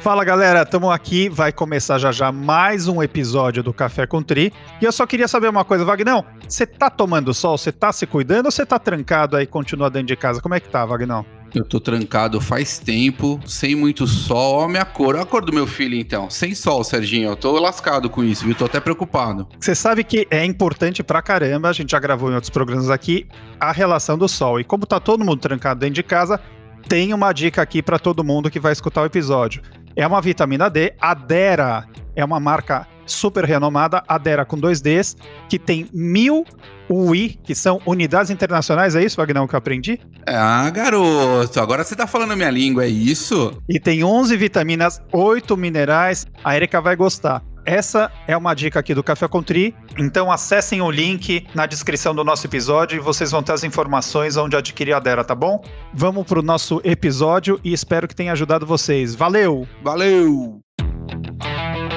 Fala galera, estamos aqui, vai começar já mais um episódio do Café com Tri. E eu só queria saber uma coisa, Vagnão, você tá tomando sol, você tá se cuidando ou você tá trancado aí e continua dentro de casa? Como é que tá, Vagnão? Eu tô trancado faz tempo, sem muito sol. Ó a minha cor, ó a cor do meu filho então. Sem sol, Serginho, eu tô lascado com isso, viu? Tô até preocupado. Você sabe que é importante pra caramba, a gente já gravou em outros programas aqui, a relação do sol. E como tá todo mundo trancado dentro de casa, tem uma dica aqui pra todo mundo que vai escutar o episódio. É uma vitamina D, a Dera é uma marca super renomada, a Dera com 2 Ds, que tem 1000 UI, que são unidades internacionais, é isso, Vagnão, que eu aprendi? Ah, garoto, agora você tá falando a minha língua, é isso? E tem 11 vitaminas, 8 minerais, a Erika vai gostar. Essa é uma dica aqui do Café com Tri, então acessem o link na descrição do nosso episódio e vocês vão ter as informações onde adquirir a Dera, tá bom? Vamos pro nosso episódio e espero que tenha ajudado vocês. Valeu! Valeu!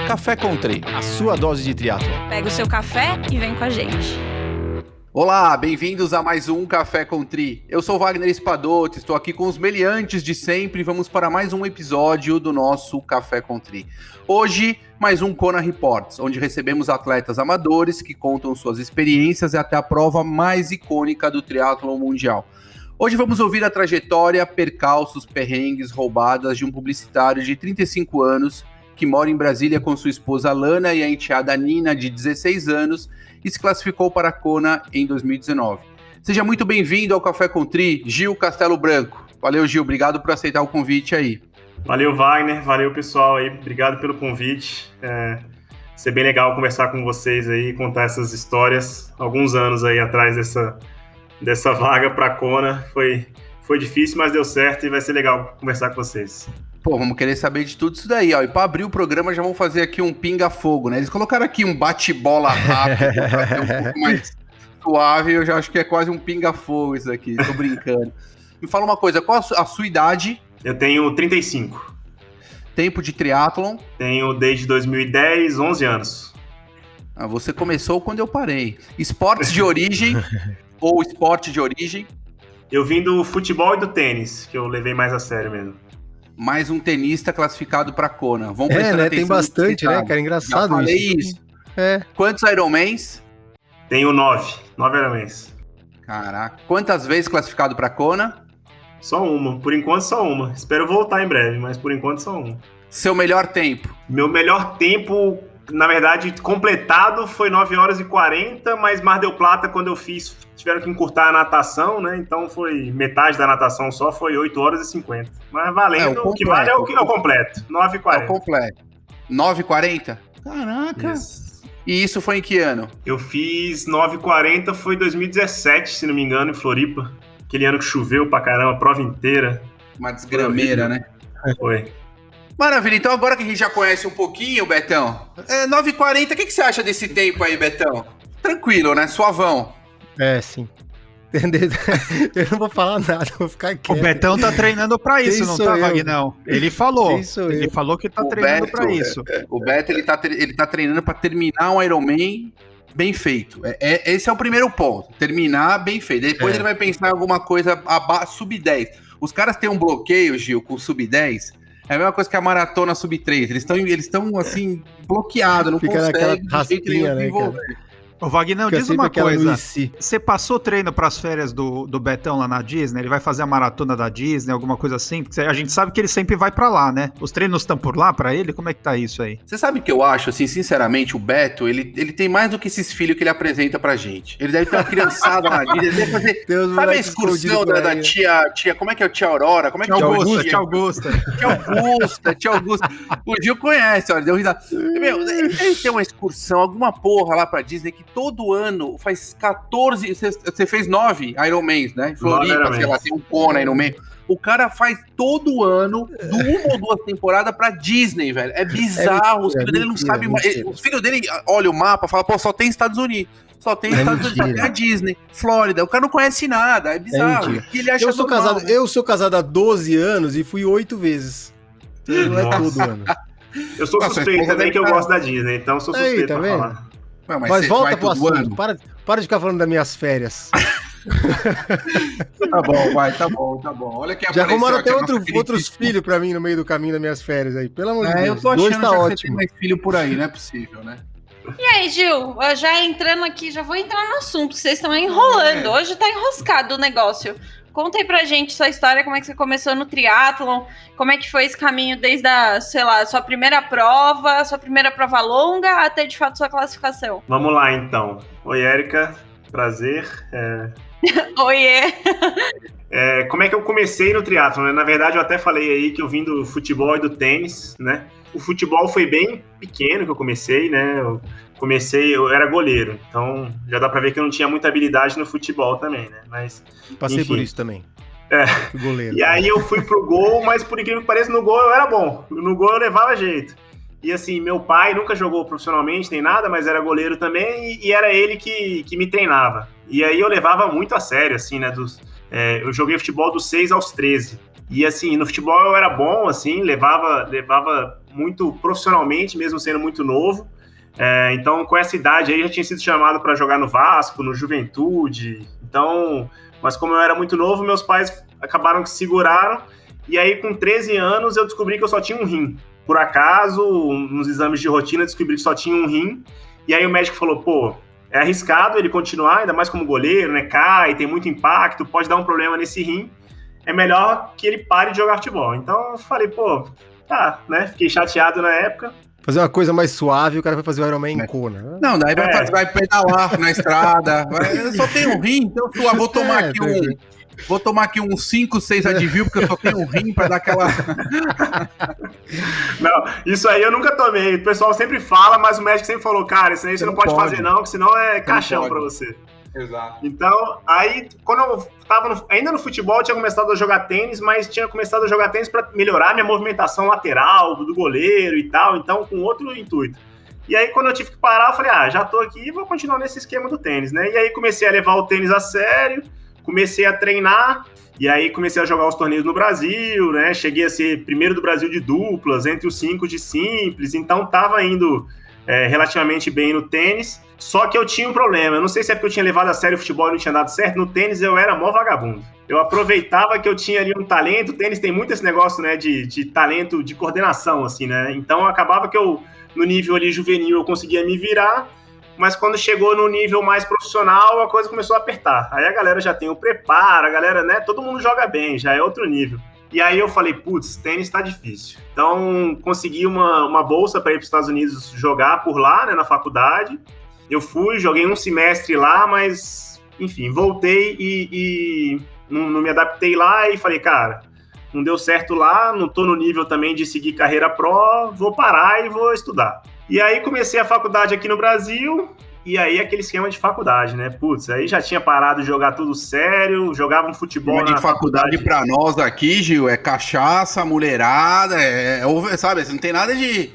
Café com Tri, a sua dose de triatlo. Pega o seu café e vem com a gente. Olá, bem-vindos a mais um Café com Tri. Eu sou o Wagner Espadoto, estou aqui com os meliantes de sempre e vamos para mais um episódio do nosso Café com Tri. Hoje, mais um Kona Reports, onde recebemos atletas amadores que contam suas experiências e até a prova mais icônica do triatlon mundial. Hoje vamos ouvir a trajetória, percalços, perrengues, roubadas de um publicitário de 35 anos que mora em Brasília com sua esposa Lana e a enteada Nina, de 16 anos, e se classificou para a Kona em 2019. Seja muito bem-vindo ao Café com Tri, Gil Castelo Branco. Valeu, Gil, obrigado por aceitar o convite aí. Valeu, Wagner, valeu, pessoal aí, obrigado pelo convite. Vai ser bem legal conversar com vocês aí, contar essas histórias. Alguns anos aí atrás dessa vaga para a Kona, foi difícil, mas deu certo e vai ser legal conversar com vocês. Pô, vamos querer saber de tudo isso daí, ó. E para abrir o programa já vamos fazer aqui um pinga-fogo, né? Eles colocaram aqui um bate-bola rápido pra ser um pouco mais suave, eu já acho que é quase um pinga-fogo isso aqui, tô brincando. Me fala uma coisa, qual a sua idade? Eu tenho 35. Tempo de triatlon? Tenho desde 2010, 11 anos. Ah, você começou quando eu parei. Esportes de origem ou esporte de origem? Eu vim do futebol e do tênis, que eu levei mais a sério mesmo. Mais um tenista classificado para Kona. Vamos prestar né? atenção. Tem bastante, né, cara? Engraçado já falei isso. É. Quantos Ironmans? Tenho 9 Ironmans. Caraca. Quantas vezes classificado para Kona? Só uma. Por enquanto, só uma. Espero voltar em breve, mas por enquanto, só uma. Seu melhor tempo? Meu melhor tempo, na verdade, completado foi 9 horas e 40, mas Mar del Plata, quando eu fiz, tiveram que encurtar a natação, né? Então foi metade da natação só, foi 8 horas e 50. Mas valendo, o que vale é o completo, 9 e 40. É o completo. 9 e 40? Caraca. Isso. E isso foi em que ano? Eu fiz 9 e 40, foi 2017, se não me engano, em Floripa. Aquele ano que choveu pra caramba, a prova inteira. Uma desgrameira, né? Foi. Maravilha, então agora que a gente já conhece um pouquinho, Betão, 9h40, o que você acha desse tempo aí, Betão? Tranquilo, né? Suavão. É, sim. Eu não vou falar nada, vou ficar quieto. O Betão tá treinando pra isso, não tá, Vagnão? Ele falou. Ele falou que tá treinando pra isso. O Beto, ele tá treinando pra terminar um Ironman bem feito. Esse é o primeiro ponto. Terminar bem feito. Depois ele vai pensar em alguma coisa sub-10. Os caras têm um bloqueio, Gil, com sub-10. É a mesma coisa que a maratona sub-3. Eles estão assim, bloqueados, não conseguem desenvolver. Ô, Vagnão, diz uma coisa. Você passou treino pras férias do Betão lá na Disney? Ele vai fazer a maratona da Disney, alguma coisa assim? Porque a gente sabe que ele sempre vai pra lá, né? Os treinos estão por lá pra ele? Como é que tá isso aí? Você sabe o que eu acho, assim, sinceramente, o Beto, ele tem mais do que esses filhos que ele apresenta pra gente. Ele deve ter uma criançada na Disney, ele deve fazer... Sabe a excursão da tia... Como é que é o tia Aurora? Como é que é Tia Augusta. Tia Augusta. O Gil conhece, olha, deu risada. Meu, ele tem uma excursão, alguma porra lá pra Disney que todo ano faz 14... Você fez 9 Ironmans, né? Floripa, sei lá, tem um Kona aí no meio. O cara faz todo ano, 1 ou 2 temporadas pra Disney, velho. É bizarro. Os filhos dele não sabem mais. Os filhos dele olham o mapa e falam, pô, só tem Estados Unidos. Só tem Estados Unidos, só tem a Disney, Flórida. O cara não conhece nada, é bizarro. Ele acha eu sou casado há 12 anos e fui 8 vezes. Não é todo ano. Eu sou suspeito também que eu gosto da Disney, então sou suspeito pra falar. Mas volta pro assunto. Para de ficar falando das minhas férias. Tá bom, vai, tá bom. Olha que Já arrumaram até aqui a nossa outros filhos pra mim no meio do caminho das minhas férias aí. Pelo amor de Deus. eu tô achando 2 tá já que você ótimo. tem mais filho por aí, não é possível, né? E aí, Gil, eu já entrando aqui, já vou entrar no assunto, vocês estão enrolando. Hoje tá enroscado o negócio. Conta aí pra gente sua história, como é que você começou no triatlon, como é que foi esse caminho desde a, sei lá, sua primeira prova longa, até de fato sua classificação. Vamos lá, então. Oi, Érica. Prazer. Oiê! Como é que eu comecei no triatlon, né? Na verdade, eu até falei aí que eu vim do futebol e do tênis, né? O futebol foi bem pequeno que eu comecei, né? Eu era goleiro, então já dá pra ver que eu não tinha muita habilidade no futebol também, né? Mas, Passei enfim. por isso também. Fui goleiro. E aí eu fui pro gol, mas por incrível que pareça, no gol eu era bom. No gol eu levava jeito. E assim, meu pai nunca jogou profissionalmente nem nada, mas era goleiro também, e era ele que me treinava. E aí eu levava muito a sério, assim, né? Eu joguei futebol dos 6 aos 13. E assim, no futebol eu era bom, assim, levava muito profissionalmente, mesmo sendo muito novo. Então, com essa idade aí, já tinha sido chamado para jogar no Vasco, no Juventude. Então, mas como eu era muito novo, meus pais acabaram que seguraram. E aí, com 13 anos, eu descobri que eu só tinha um rim. Por acaso, nos exames de rotina, descobri que só tinha um rim. E aí o médico falou, pô, é arriscado ele continuar, ainda mais como goleiro, né? Cai, tem muito impacto, pode dar um problema nesse rim. É melhor que ele pare de jogar futebol. Então, eu falei, pô, tá, né? Fiquei chateado na época. Fazer uma coisa mais suave, o cara vai fazer o Ironman em Kona. Não, daí vai pedalar na estrada. Eu só tenho um rim, então vou tomar aqui uns 5, 6 Advil, porque eu só tenho um rim pra dar aquela... Não, isso aí eu nunca tomei. O pessoal sempre fala, mas o médico sempre falou, cara, isso aí você não pode fazer não, porque senão é caixão pra você. Exato. Então, aí, quando eu tava ainda no futebol, eu tinha começado a jogar tênis, mas tinha começado a jogar tênis para melhorar minha movimentação lateral, do goleiro e tal, então com outro intuito. E aí, quando eu tive que parar, eu falei, já tô aqui e vou continuar nesse esquema do tênis, né? E aí comecei a levar o tênis a sério, comecei a treinar, e aí comecei a jogar os torneios no Brasil, né? Cheguei a ser primeiro do Brasil de duplas, entre os 5 de simples, então tava indo relativamente bem no tênis. Só que eu tinha um problema, eu não sei se é porque eu tinha levado a sério o futebol e não tinha dado certo, no tênis eu era mó vagabundo. Eu aproveitava que eu tinha ali um talento, o tênis tem muito esse negócio, né, de talento, de coordenação, assim, né, então acabava que eu, no nível ali juvenil, eu conseguia me virar, mas quando chegou no nível mais profissional, a coisa começou a apertar. Aí a galera já tem o preparo, a galera, né, todo mundo joga bem, já é outro nível. E aí eu falei, putz, tênis tá difícil. Então consegui uma bolsa para ir para os Estados Unidos jogar por lá, né, na faculdade. Eu fui, joguei um semestre lá, mas, enfim, voltei e não me adaptei lá e falei, cara, não deu certo lá, não tô no nível também de seguir carreira pro, vou parar e vou estudar. E aí comecei a faculdade aqui no Brasil, e aí aquele esquema de faculdade, né? Putz, aí já tinha parado de jogar tudo sério, jogava um futebol na faculdade. Pra nós aqui, Gil, é cachaça, mulherada, sabe, não tem nada de...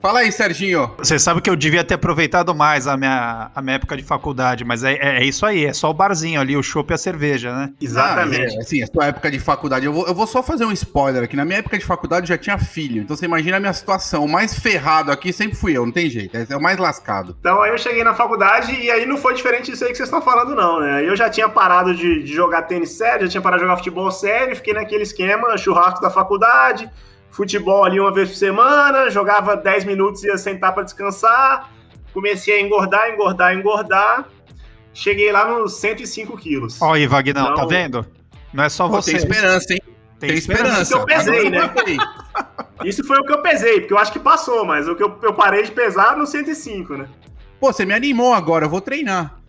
Fala aí, Serginho. Você sabe que eu devia ter aproveitado mais a minha época de faculdade, mas é isso aí, é só o barzinho ali, o chopp e a cerveja, né? Exatamente. Assim, a sua época de faculdade, eu vou só fazer um spoiler aqui, na minha época de faculdade eu já tinha filho, então você imagina a minha situação, o mais ferrado aqui sempre fui eu, não tem jeito, é o mais lascado. Então aí eu cheguei na faculdade e aí não foi diferente disso aí que vocês estão falando não, né? Eu já tinha parado de jogar tênis sério, já tinha parado de jogar futebol sério, fiquei naquele esquema, churrasco da faculdade, futebol ali uma vez por semana, jogava 10 minutos e ia sentar para descansar, comecei a engordar, cheguei lá nos 105 quilos. Ó aí, Vagnão, então, tá vendo? Não é só você. Tem esperança, hein? Tem esperança. Isso que eu pesei, né? Isso foi o que eu pesei, porque eu acho que passou, mas o que eu parei de pesar no 105, né? Pô, você me animou agora, eu vou treinar.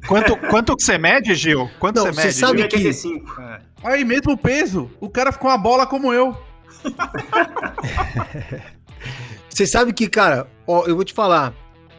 Quanto que você mede, Gil? Quanto você mede? Sabe 85. Aí, mesmo peso, o cara ficou uma bola como eu. Você sabe que, cara, ó, eu vou te falar,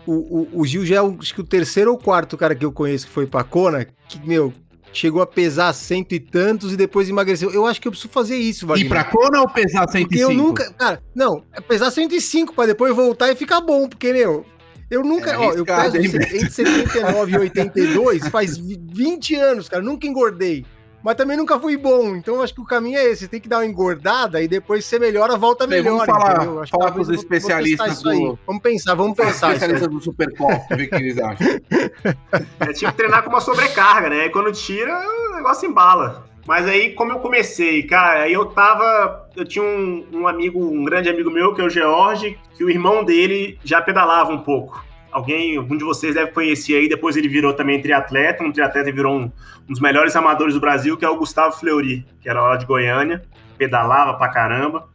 o Gil já é acho que o terceiro ou quarto cara que eu conheço que foi pra Kona, que, meu, chegou a pesar 100 e tantos e depois emagreceu. Eu acho que eu preciso fazer isso, Wagner. Ir pra Kona ou pesar 105? Porque eu nunca, cara, não, é pesar 105 pra depois voltar e ficar bom, porque, meu, eu nunca, eu peso entre 79 e 82 faz 20 anos, cara, nunca engordei. mas também nunca fui bom. Então acho que o caminho é esse. Você tem que dar uma engordada e depois você melhora, volta melhor. Vamos falar com os especialistas do... Vamos pensar Os especialistas do Superpop, ver o que eles acham. Tinha que treinar com uma sobrecarga, né? E quando tira, o negócio embala. Mas aí, como eu comecei, cara, aí eu tinha um grande amigo meu, que é o George, que o irmão dele já pedalava um pouco. Algum de vocês deve conhecer aí, depois ele virou também triatleta, e virou um dos melhores amadores do Brasil, que é o Gustavo Fleury, que era lá de Goiânia, pedalava pra caramba.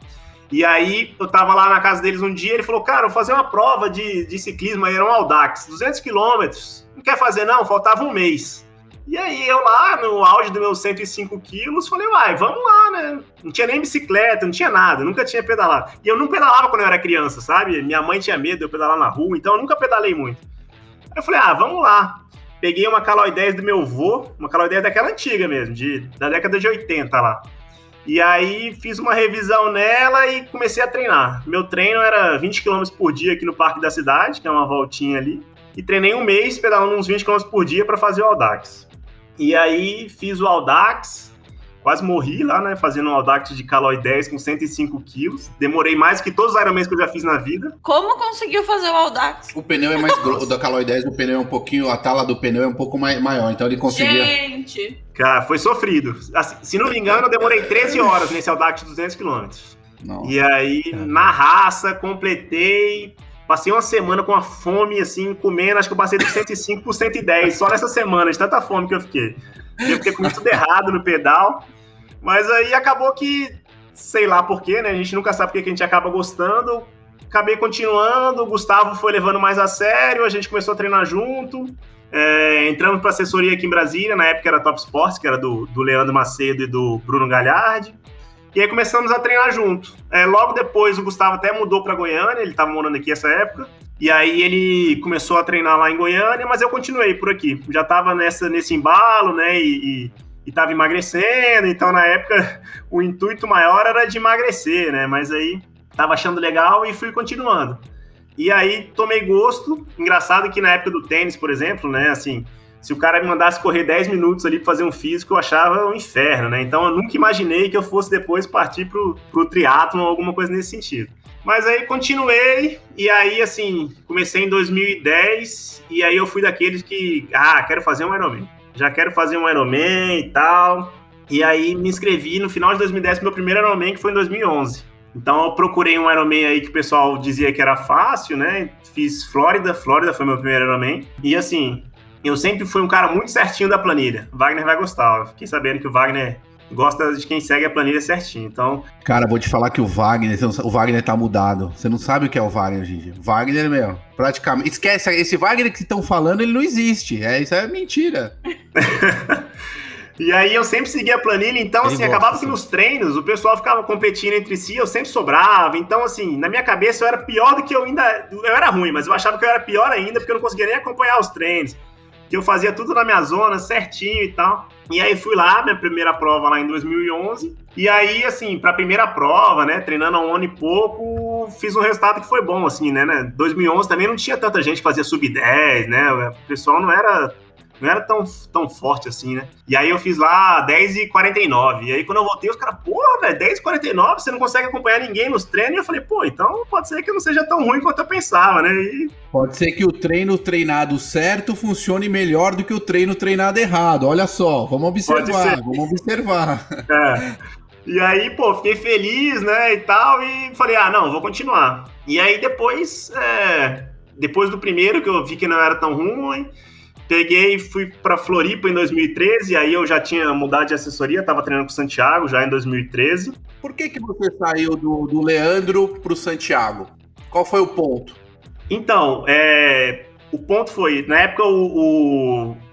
E aí, eu tava lá na casa deles um dia, ele falou, cara, eu vou fazer uma prova de ciclismo, aí era um Audax, 200 quilômetros, não quer fazer não? Faltava um mês. E aí, eu lá, no auge dos meus 105 quilos, falei, vamos lá, né? Não tinha nem bicicleta, não tinha nada, nunca tinha pedalado. E eu não pedalava quando eu era criança, sabe? Minha mãe tinha medo de eu pedalar na rua, então eu nunca pedalei muito. Aí eu falei, vamos lá. Peguei uma Caloi 10 do meu avô, uma Caloi 10 daquela antiga mesmo, da década de 80 lá. E aí, fiz uma revisão nela e comecei a treinar. Meu treino era 20 km por dia aqui no Parque da Cidade, que é uma voltinha ali. E treinei um mês pedalando uns 20 km por dia para fazer o Audax. E aí fiz o Audax, quase morri lá, né, fazendo um Audax de Caloi 10 com 105 quilos. Demorei mais que todos os Ironmans que eu já fiz na vida. Como conseguiu fazer o Audax? O pneu é mais grosso, o da Caloi 10, o pneu é um pouquinho, a tala do pneu é um pouco maior, então ele conseguia... Gente! Cara, foi sofrido. Assim, se não me engano, eu demorei 13 horas nesse Audax de 200 km. E aí, na raça, completei... Passei uma semana com a fome, assim, comendo, acho que eu passei de 105 por 110, só nessa semana, de tanta fome que eu fiquei. Eu fiquei comendo tudo errado no pedal, mas aí acabou que, sei lá porquê, né, a gente nunca sabe porque que a gente acaba gostando, acabei continuando, o Gustavo foi levando mais a sério, a gente começou a treinar junto, entramos para assessoria aqui em Brasília, na época era Top Sports, que era do Leandro Macedo e do Bruno Galhardi. E aí começamos a treinar junto. Logo depois o Gustavo até mudou para Goiânia, ele estava morando aqui essa época. E aí ele começou a treinar lá em Goiânia, mas eu continuei por aqui. Já estava nesse embalo, né, e estava emagrecendo. Então na época o intuito maior era de emagrecer, né, mas aí estava achando legal e fui continuando. E aí tomei gosto. Engraçado que na época do tênis, por exemplo, né, assim... Se o cara me mandasse correr 10 minutos ali para fazer um físico, eu achava um inferno, né? Então eu nunca imaginei que eu fosse depois partir pro triatlon ou alguma coisa nesse sentido. Mas aí continuei, e aí, assim, comecei em 2010, e aí eu fui daqueles que, quero fazer um Ironman. Já quero fazer um Ironman e tal. E aí me inscrevi no final de 2010 pro meu primeiro Ironman, que foi em 2011. Então eu procurei um Ironman aí que o pessoal dizia que era fácil, né? Fiz Flórida foi meu primeiro Ironman. E assim... Eu sempre fui um cara muito certinho da planilha. O Wagner vai gostar. Eu fiquei sabendo que o Wagner gosta de quem segue a planilha certinho. Então... Cara, vou te falar que o Wagner tá mudado. Você não sabe o que é o Wagner, gente. O Wagner, praticamente... Esquece, esse Wagner que estão falando, ele não existe. Isso é mentira. E aí eu sempre seguia a planilha, então assim, acabava que nos treinos o pessoal ficava competindo entre si, eu sempre sobrava, então assim, na minha cabeça eu era pior do que eu era ruim, mas eu achava que eu era pior ainda, porque eu não conseguia nem acompanhar os treinos. Que eu fazia tudo na minha zona, certinho e tal. E aí fui lá, minha primeira prova lá em 2011. E aí, assim, pra primeira prova, né, treinando há um ano e pouco, fiz um resultado que foi bom, assim, né? 2011 também não tinha tanta gente que fazia sub-10, né? O pessoal não era tão forte assim, né? E aí eu fiz lá 10h49. E aí quando eu voltei, os caras, porra, velho, 10h49, você não consegue acompanhar ninguém nos treinos. E eu falei, pô, então pode ser que eu não seja tão ruim quanto eu pensava, né? Pode ser que o treino treinado certo funcione melhor do que o treino treinado errado. Olha só, vamos observar. E aí, pô, fiquei feliz, né, e tal, e falei, não, vou continuar. E aí depois do primeiro, que eu vi que não era tão ruim, peguei e fui para Floripa em 2013, aí eu já tinha mudado de assessoria, estava treinando com o Santiago já em 2013. Por que você saiu do Leandro pro Santiago? Qual foi o ponto? Então, o ponto foi, na época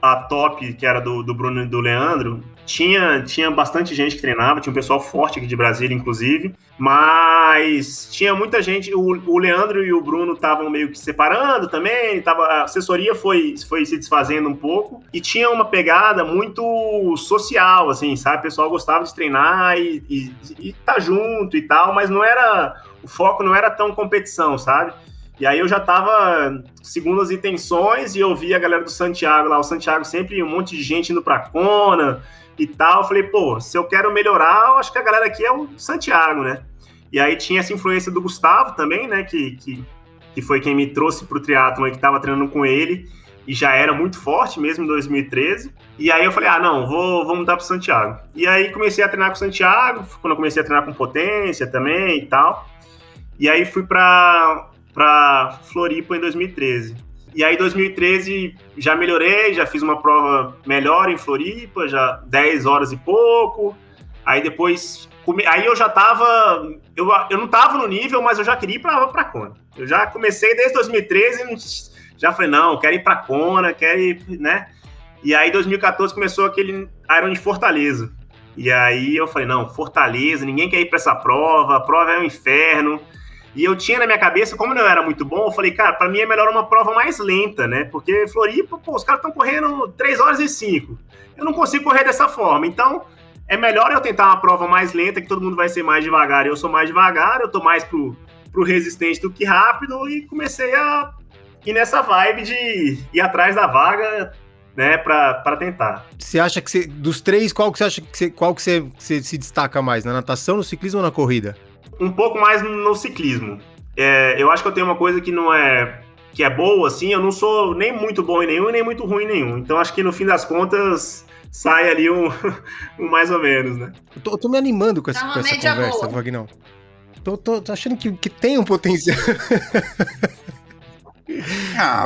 a top, que era do Bruno e do Leandro, tinha bastante gente que treinava, tinha um pessoal forte aqui de Brasília, inclusive, mas tinha muita gente, o Leandro e o Bruno estavam meio que separando também, a assessoria foi se desfazendo um pouco, e tinha uma pegada muito social, assim, sabe? O pessoal gostava de treinar e tá junto e tal, mas o foco não era tão competição, sabe? E aí eu já tava segundo as intenções e eu vi a galera do Santiago lá, o Santiago sempre um monte de gente indo pra Kona, e tal. Eu falei, pô, se eu quero melhorar, eu acho que a galera aqui é o Santiago, né? E aí tinha essa influência do Gustavo também, né? Que foi quem me trouxe pro triatlon e que tava treinando com ele. E já era muito forte mesmo em 2013. E aí eu falei, não, vou mudar pro Santiago. E aí comecei a treinar com o Santiago, quando eu comecei a treinar com Potência também e tal. E aí fui pra Floripa em 2013. E aí em 2013 já melhorei, já fiz uma prova melhor em Floripa, já 10 horas e pouco. Aí depois... Aí eu já tava... Eu não tava no nível, mas eu já queria ir pra Kona. Eu já comecei desde 2013... Já falei, não, quero ir pra Kona, quero ir, né? E aí, em 2014, começou aquele Iron de Fortaleza. E aí eu falei, não, Fortaleza, ninguém quer ir pra essa prova, a prova é um inferno. E eu tinha na minha cabeça, como não era muito bom, eu falei, cara, pra mim é melhor uma prova mais lenta, né? Porque Floripa, pô, os caras estão correndo 3 horas e 5. Eu não consigo correr dessa forma. Então, é melhor eu tentar uma prova mais lenta, que todo mundo vai ser mais devagar. Eu sou mais devagar, eu tô mais pro resistente do que rápido. E comecei a... E nessa vibe de ir atrás da vaga, né, pra tentar. Você acha que dos três, qual que você se destaca mais? Na natação, no ciclismo ou na corrida? Um pouco mais no ciclismo. Eu acho que eu tenho uma coisa que é boa, assim, eu não sou nem muito bom em nenhum e nem muito ruim em nenhum. Então acho que no fim das contas sai ali um mais ou menos, né? Eu tô me animando com essa conversa, Vagnão. Tô achando que tem um potencial.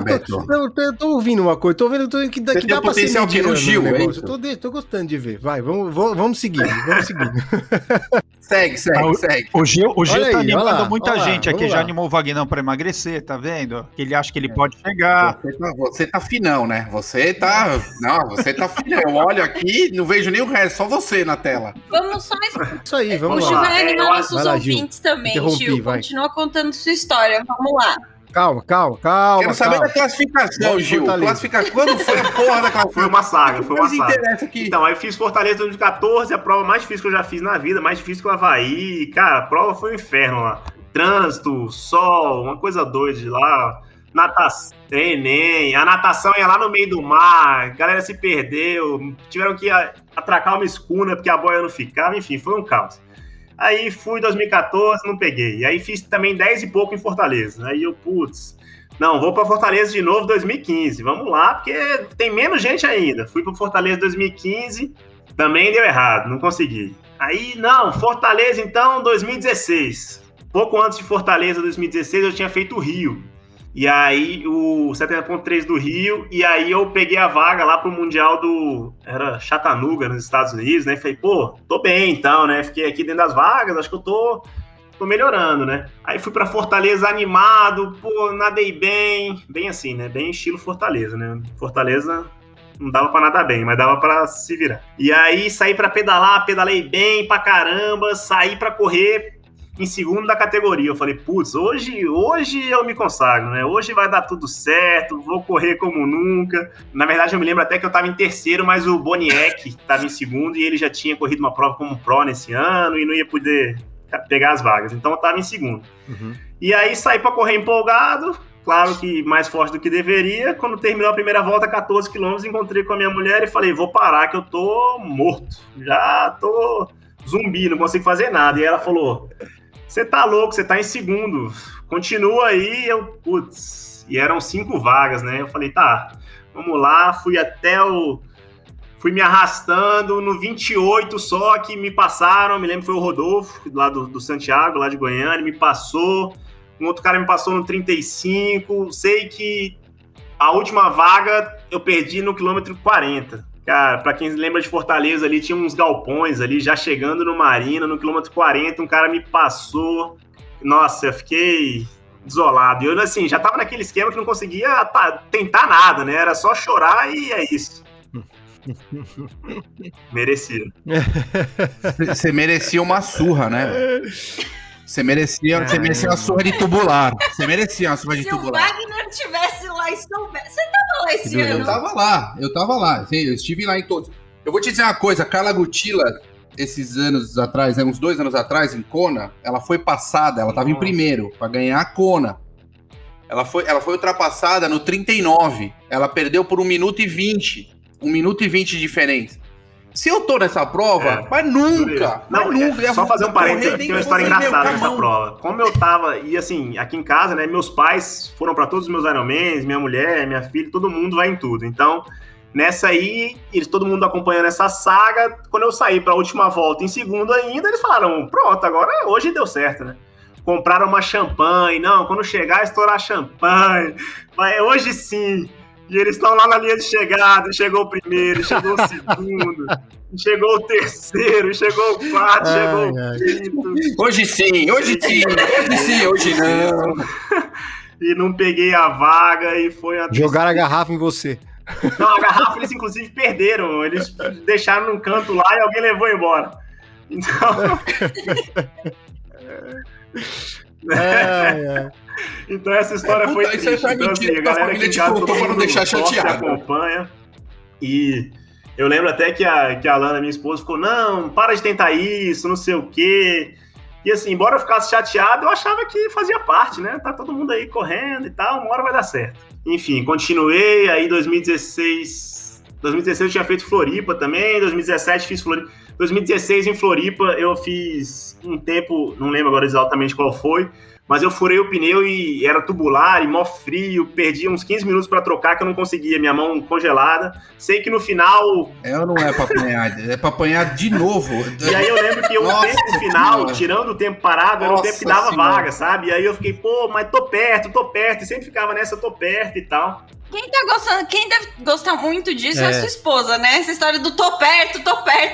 Beto. Eu tô ouvindo uma coisa, tô vendo que dá pra ser mediano no Gil, negócio. Tô gostando de ver. Vai, vamos seguir. Segue. O Gil aí, tá animando muita lá, gente aqui, lá. já animou o Vagnão pra emagrecer, tá vendo? Que ele acha que ele pode chegar. Você tá finão, né? Você tá finão. Eu olho aqui, não vejo nem o resto, só você na tela. Vamos só... Isso aí, vamos O Gil lá. vai animar nossos Vai lá, Gil. ouvintes também, Interrompi, Gil. vai. Continua contando sua história. Vamos lá. Calma. Quero saber da classificação, Gil. Quando foi a porra da classificação? Foi uma saga. Interessa aqui. Então, aí eu fiz Fortaleza em 2014, a prova mais difícil que eu já fiz na vida, mais difícil que o Havaí. Cara, a prova foi um inferno lá. Trânsito, sol, uma coisa doida de lá. Natação, Enem, a natação ia lá no meio do mar, a galera se perdeu, tiveram que atracar uma escuna porque a boia não ficava, enfim, foi um caos. Aí fui em 2014, não peguei. Aí fiz também 10 e pouco em Fortaleza. Aí eu, não, vou pra Fortaleza de novo 2015. Vamos lá, porque tem menos gente ainda. Fui pro Fortaleza 2015, também deu errado, não consegui. Aí, não, Fortaleza então 2016. Pouco antes de Fortaleza 2016, eu tinha feito o Rio. E aí, o 70.3 do Rio, e aí eu peguei a vaga lá pro Mundial era Chattanooga, nos Estados Unidos, né? Falei, tô bem então, né? Fiquei aqui dentro das vagas, acho que eu tô melhorando, né? Aí fui pra Fortaleza animado, nadei bem assim, né? Bem estilo Fortaleza, né? Fortaleza não dava pra nadar bem, mas dava pra se virar. E aí saí pra pedalar, pedalei bem pra caramba, saí pra correr em segundo da categoria. Eu falei, hoje eu me consagro, né? Hoje vai dar tudo certo, vou correr como nunca. Na verdade, eu me lembro até que eu tava em terceiro, mas o Boniek tava em segundo e ele já tinha corrido uma prova como pro nesse ano e não ia poder pegar as vagas. Então eu tava em segundo. Uhum. E aí saí pra correr empolgado, claro que mais forte do que deveria. Quando terminou a primeira volta, 14 quilômetros, encontrei com a minha mulher e falei, vou parar que eu tô morto. Já tô zumbi, não consigo fazer nada. E ela falou... Você tá louco, você tá em segundo, continua aí. E eram 5 vagas, né? Eu falei, tá, vamos lá, fui me arrastando, no 28 só que me passaram, me lembro que foi o Rodolfo, lá do Santiago, lá de Goiânia, me passou, um outro cara me passou no 35, sei que a última vaga eu perdi no quilômetro 40. Cara, pra quem lembra de Fortaleza ali, tinha uns galpões ali, já chegando no Marina, no quilômetro 40, um cara me passou. Nossa, eu fiquei desolado. E eu, assim, já tava naquele esquema que não conseguia tentar nada, né? Era só chorar e é isso. Merecia. Você merecia uma surra, né? Você merecia uma surra de tubular. Você merecia uma surra de tubular. Se o Wagner tivesse lá e soubesse... Você tava lá esse ano? Eu tava lá. Eu estive lá em todos. Eu vou te dizer uma coisa. Carla Gutila, esses anos atrás, uns 2 anos atrás, em Kona, ela foi passada, ela tava em primeiro pra ganhar a Kona. Ela foi ultrapassada no 39. Ela perdeu por 1 minuto e 20. 1 minuto e 20 de diferença. Se eu tô nessa prova, mas nunca. Só fazer um parênteses, tem uma história engraçada nessa prova. Como eu tava, e assim, aqui em casa, né, meus pais foram pra todos os meus Ironmans, minha mulher, minha filha, todo mundo vai em tudo. Então, nessa aí, todo mundo acompanhando essa saga, quando eu saí pra última volta, em segundo ainda, eles falaram, pronto, agora hoje deu certo, né? Compraram uma champanhe, não, quando chegar, estourar champanhe, hoje sim. E eles estão lá na linha de chegada, chegou o primeiro, chegou o segundo, chegou o terceiro, chegou o quarto, chegou o quinto. Hoje sim, hoje não. E não peguei a vaga e foi a... Jogaram a garrafa em você. Não, a garrafa eles inclusive perderam, eles deixaram num canto lá e alguém levou embora. Então... Então essa história foi triste. Então, assim, a galera que te contou pra não deixar chateado. Acompanha. E eu lembro até que a Lana, minha esposa, ficou, não, para de tentar isso, não sei o quê. E assim, embora eu ficasse chateado, eu achava que fazia parte, né? Tá todo mundo aí correndo e tal, uma hora vai dar certo. Enfim, continuei, aí 2016 eu tinha feito Floripa também, 2017 fiz Floripa. 2016 em Floripa eu fiz um tempo, não lembro agora exatamente qual foi, mas eu furei o pneu e era tubular e mó frio, perdi uns 15 minutos pra trocar que eu não conseguia, minha mão congelada. Sei que no final... Não é pra apanhar, é pra apanhar de novo. E aí eu lembro que o tempo final, tirando o tempo parado, era o tempo que dava vaga, sabe? E aí eu fiquei, mas tô perto, e sempre ficava nessa, tô perto e tal. Quem deve gostar muito disso é a sua esposa, né? Essa história do tô perto,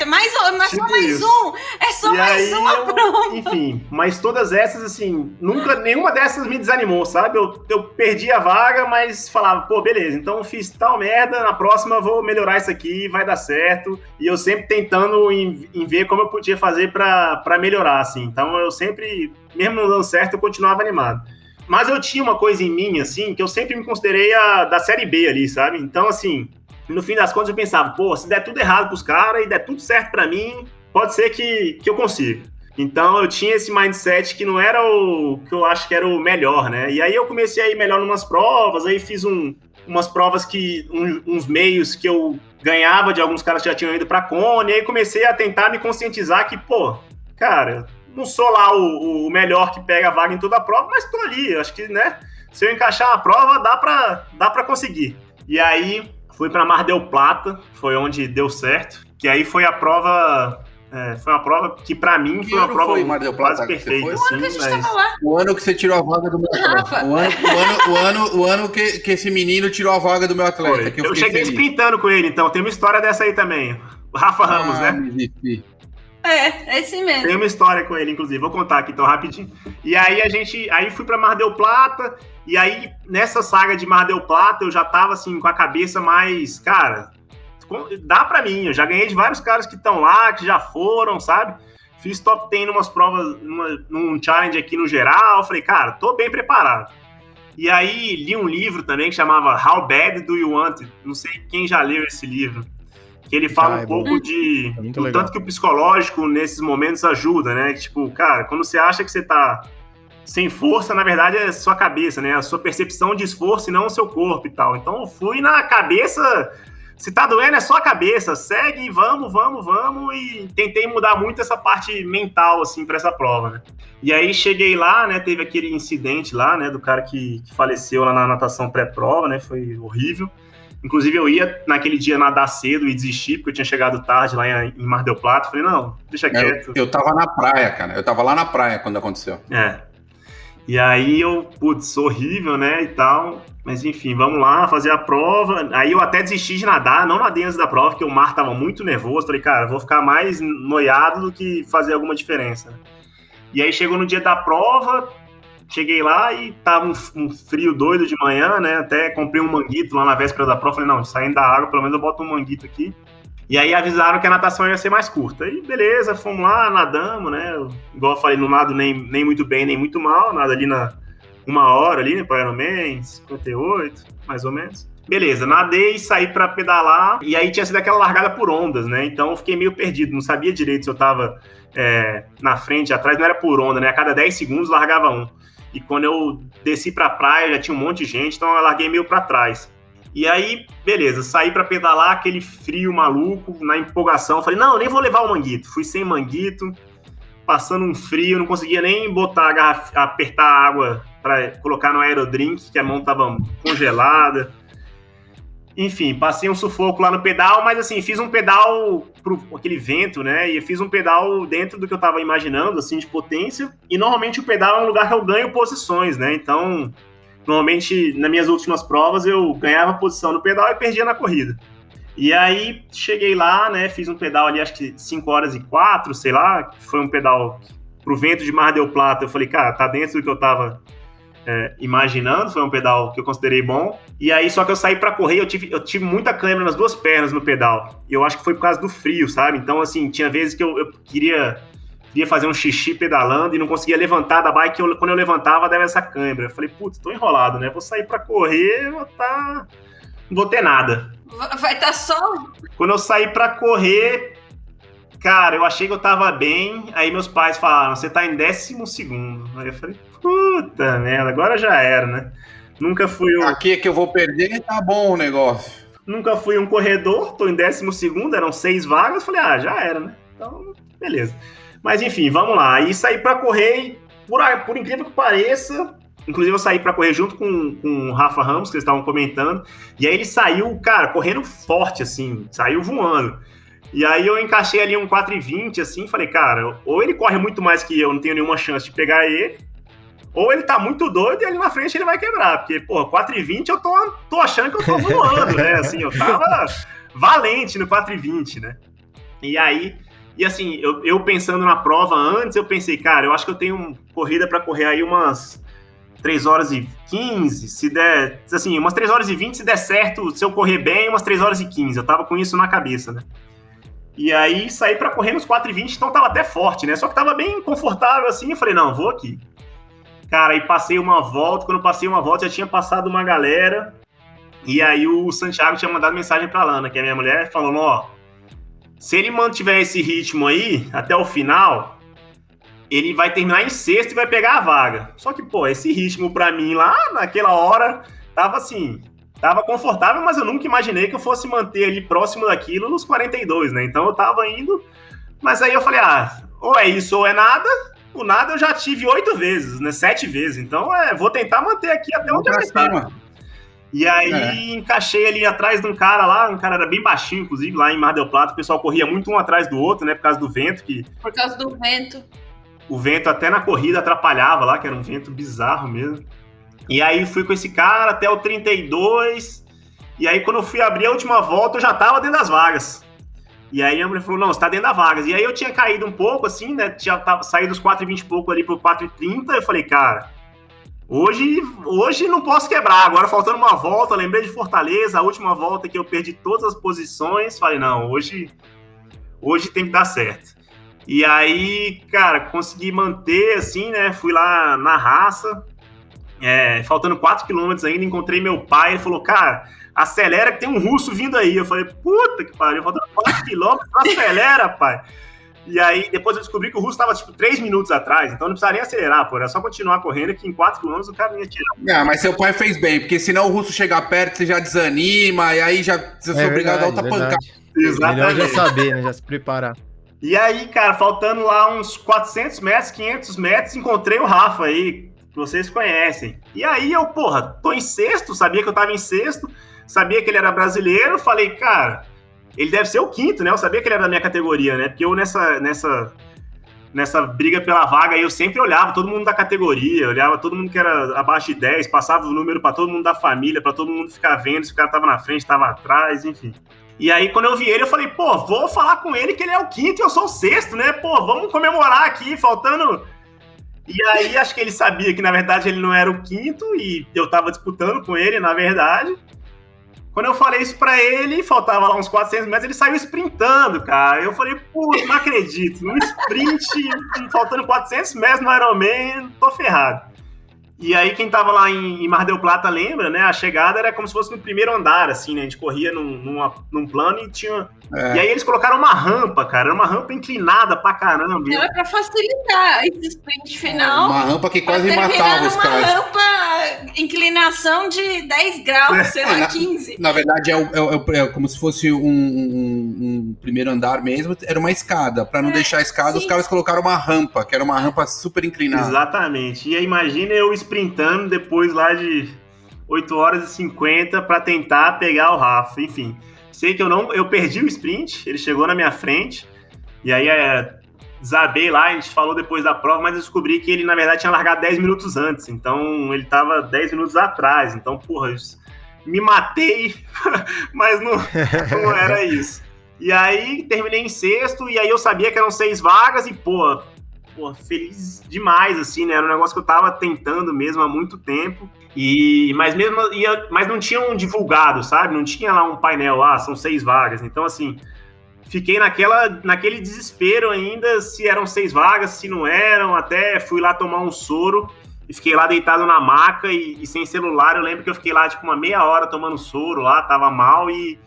mais um, é só mais um. É só mais uma prova. Enfim, mas todas essas, assim, nenhuma dessas me desanimou, sabe? Eu perdi a vaga, mas falava, beleza, então fiz tal merda, na próxima eu vou melhorar isso aqui, vai dar certo. E eu sempre tentando em ver como eu podia fazer pra melhorar, assim. Então eu sempre, mesmo não dando certo, eu continuava animado. Mas eu tinha uma coisa em mim, assim, que eu sempre me considerei da Série B ali, sabe? Então, assim, no fim das contas eu pensava, se der tudo errado pros caras e der tudo certo pra mim, pode ser que eu consiga. Então eu tinha esse mindset que não era o que eu acho que era o melhor, né? E aí eu comecei a ir melhor em umas provas, aí fiz umas provas uns meios que eu ganhava de alguns caras que já tinham ido pra Kona, e aí comecei a tentar me conscientizar que, cara... Não sou lá o melhor que pega a vaga em toda a prova, mas tô ali. Acho que, né, se eu encaixar a prova, dá pra conseguir. E aí, fui pra Mar del Plata, foi onde deu certo. Que aí foi a prova... foi uma prova que, pra mim, foi uma prova quase perfeita. Assim, o ano que você tirou a vaga do meu atleta. O ano que esse menino tirou a vaga do meu atleta. Que eu cheguei sprintando com ele, então. Tem uma história dessa aí também. O Rafa Ramos, né? É esse mesmo. Tem uma história com ele, inclusive. Vou contar aqui então rapidinho. E aí aí fui pra Mar del Plata, e aí nessa saga de Mar del Plata eu já tava assim com a cabeça mais, cara, dá pra mim, eu já ganhei de vários caras que estão lá, que já foram, sabe? Fiz top 10 numas provas, num challenge aqui no geral, falei, cara, tô bem preparado. E aí li um livro também que chamava How Bad Do You Want It? Não sei quem já leu esse livro. Que ele fala um pouco do tanto que o psicológico nesses momentos ajuda, né? Tipo, cara, quando você acha que você tá sem força, na verdade é a sua cabeça, né? A sua percepção de esforço e não o seu corpo e tal. Então eu fui na cabeça, se tá doendo é só a cabeça, segue, vamos, e tentei mudar muito essa parte mental, assim, pra essa prova, né? E aí cheguei lá, né? Teve aquele incidente lá, né? Do cara que faleceu lá na natação pré-prova, né? Foi horrível. Inclusive, eu ia naquele dia nadar cedo e desistir, porque eu tinha chegado tarde lá em Mar del Plata. Falei, não, deixa quieto. Eu tava na praia, cara. Eu tava lá na praia quando aconteceu. E aí horrível, né, e tal. Mas enfim, vamos lá, fazer a prova. Aí eu até desisti de nadar, não nadei antes da prova, porque o mar tava muito nervoso. Falei, cara, vou ficar mais noiado do que fazer alguma diferença. E aí chegou no dia da prova... Cheguei lá e tava um frio doido de manhã, né? Até comprei um manguito lá na véspera da prova. Falei, não, saindo da água, pelo menos eu boto um manguito aqui. E aí avisaram que a natação ia ser mais curta. Aí, beleza, fomos lá, nadamos, né? Igual eu falei, não nado nem muito bem, nem muito mal. Nada ali na 1 hora, ali, né? Para Ironman, 58, mais ou menos. Beleza, nadei, saí pra pedalar. E aí tinha sido aquela largada por ondas, né? Então eu fiquei meio perdido. Não sabia direito se eu tava na frente, atrás. Não era por onda, né? A cada 10 segundos largava um. E quando eu desci pra praia, já tinha um monte de gente, então eu larguei meio pra trás. E aí, beleza, saí pra pedalar, aquele frio maluco, na empolgação. Falei, não, nem vou levar o manguito. Fui sem manguito, passando um frio, não conseguia nem botar apertar a água pra colocar no aerodrink, que a mão tava congelada. Enfim, passei um sufoco lá no pedal, mas assim, fiz um pedal pro aquele vento, né? E fiz um pedal dentro do que eu tava imaginando, assim, de potência. E normalmente o pedal é um lugar que eu ganho posições, né? Então, normalmente, nas minhas últimas provas, eu ganhava posição no pedal e perdia na corrida. E aí, cheguei lá, né? Fiz um pedal ali, acho que 5h04, sei lá. Que foi um pedal pro vento de Mar del Plata. Eu falei, cara, tá dentro do que eu tava imaginando. Foi um pedal que eu considerei bom. E aí, só que eu saí pra correr, eu tive muita câimbra nas duas pernas no pedal. E eu acho que foi por causa do frio, sabe? Então, assim, tinha vezes que eu queria fazer um xixi pedalando e não conseguia levantar da bike. Quando eu levantava, dava essa câimbra. Eu falei, putz, tô enrolado, né? Vou sair pra correr, não vou ter nada. Vai estar só... Quando eu saí pra correr, cara, eu achei que eu tava bem. Aí meus pais falaram, você tá em 12º. Aí eu falei, puta merda, agora já era, né? Nunca fui Aqui é que eu vou perder, tá bom o negócio. Nunca fui um corredor, tô em 12º, eram 6 vagas. Falei, já era, né? Então, beleza. Mas enfim, vamos lá. Aí saí pra correr, por incrível que pareça, inclusive eu saí pra correr junto com o Rafa Ramos, que eles estavam comentando, e aí ele saiu, cara, correndo forte, assim, saiu voando. E aí eu encaixei ali um 4h20, assim, falei, cara, ou ele corre muito mais que eu, não tenho nenhuma chance de pegar ele, ou ele tá muito doido e ali na frente ele vai quebrar, porque, pô, 4h20 eu tô achando que eu tô voando, né, assim, eu tava valente no 4h20, né. E aí... E assim, eu pensando na prova antes, eu pensei, cara, eu acho que eu tenho corrida pra correr aí umas 3h15, se der, assim, umas 3h20, se der certo, se eu correr bem, umas 3h15, eu tava com isso na cabeça, né? E aí saí pra correr nos 4h20, então tava até forte, né? Só que tava bem confortável assim, eu falei, não, vou aqui. Cara, aí passei uma volta, quando eu passei uma volta já tinha passado uma galera, e aí o Santiago tinha mandado mensagem pra Lana, que é minha mulher, falando, ó, se ele mantiver esse ritmo aí, até o final, ele vai terminar em sexto e vai pegar a vaga. Só que, pô, esse ritmo pra mim lá, naquela hora, tava assim, tava confortável, mas eu nunca imaginei que eu fosse manter ali próximo daquilo nos 42, né? Então eu tava indo, mas aí eu falei, ou é isso ou é nada. O nada eu já tive 8 vezes, né? 7 vezes. Então, vou tentar manter aqui até onde eu estar. E aí encaixei ali atrás de um cara era bem baixinho, inclusive, lá em Mar del Plata, o pessoal corria muito um atrás do outro, né, por causa do vento. Por causa do vento. O vento até na corrida atrapalhava lá, que era um vento bizarro mesmo. E aí fui com esse cara até o 32, e aí quando eu fui abrir a última volta, eu já tava dentro das vagas. E aí a mulher falou, não, você tá dentro das vagas. E aí eu tinha caído um pouco, assim, né, tinha saído dos 4h20 e pouco ali pro 4h30, eu falei, cara... Hoje não posso quebrar, agora faltando uma volta, lembrei de Fortaleza, a última volta que eu perdi todas as posições, falei, não, hoje tem que dar certo. E aí, cara, consegui manter, assim, né, fui lá na raça, faltando 4 km ainda, encontrei meu pai, ele falou, cara, acelera que tem um russo vindo aí. Eu falei, puta que pariu, faltando 4 km, acelera, pai. E aí, depois eu descobri que o russo estava, 3 minutos atrás, então não precisava nem acelerar, pô, era só continuar correndo, que em 4 km o cara não ia tirar. Mas seu pai fez bem, porque senão o russo chegar perto, você já desanima, e aí você é obrigado a outra pancada. Exatamente. Melhor já saber, né, já se preparar. E aí, cara, faltando lá uns 400 metros, 500 metros, encontrei o Rafa aí, que vocês conhecem. E aí eu, tô em sexto, sabia que eu tava em sexto, sabia que ele era brasileiro, falei, cara... Ele deve ser o 5º, né? Eu sabia que ele era da minha categoria, né? Porque eu nessa briga pela vaga aí, eu sempre olhava todo mundo da categoria, olhava todo mundo que era abaixo de 10, passava o número pra todo mundo da família, pra todo mundo ficar vendo se o cara tava na frente, tava atrás, enfim. E aí, quando eu vi ele, eu falei, vou falar com ele que ele é o 5º e eu sou o 6º, né? Vamos comemorar aqui, faltando... E aí, acho que ele sabia que, na verdade, ele não era o 5º e eu tava disputando com ele, na verdade... Quando eu falei isso pra ele, faltava lá uns 400 metros, ele saiu sprintando, cara. Eu falei, não acredito. No sprint, faltando 400 metros no Ironman, tô ferrado. E aí, quem tava lá em Mar del Plata lembra, né? A chegada era como se fosse no primeiro andar, assim, né? A gente corria num plano e tinha... E aí eles colocaram uma rampa, cara. Era uma rampa inclinada pra caramba. Era pra facilitar esse sprint final. Uma rampa que quase matava os caras. Uma rampa inclinação de 10 graus, sei lá, 15. Na verdade, é como se fosse um primeiro andar mesmo. Era uma escada. Para não deixar a escada, sim. Os caras colocaram uma rampa, que era uma rampa super inclinada. Exatamente. E aí, imagina eu sprintando depois lá de 8h50 para tentar pegar o Rafa. Enfim, sei que eu perdi o sprint, ele chegou na minha frente. E aí, desabei lá, a gente falou depois da prova, mas eu descobri que ele, na verdade, tinha largado 10 minutos antes. Então, ele tava 10 minutos atrás. Então, porra, eu me matei, mas não era isso. E aí, terminei em sexto, e aí eu sabia que eram 6 vagas, e, pô, feliz demais, assim, né? Era um negócio que eu tava tentando mesmo há muito tempo. Mas não tinham divulgado, sabe? Não tinha lá um painel, são 6 vagas. Então, assim... Fiquei naquele desespero ainda, se eram 6 vagas, se não eram, até fui lá tomar um soro e fiquei lá deitado na maca e sem celular. Eu lembro que eu fiquei lá tipo uma meia hora tomando soro lá, tava mal e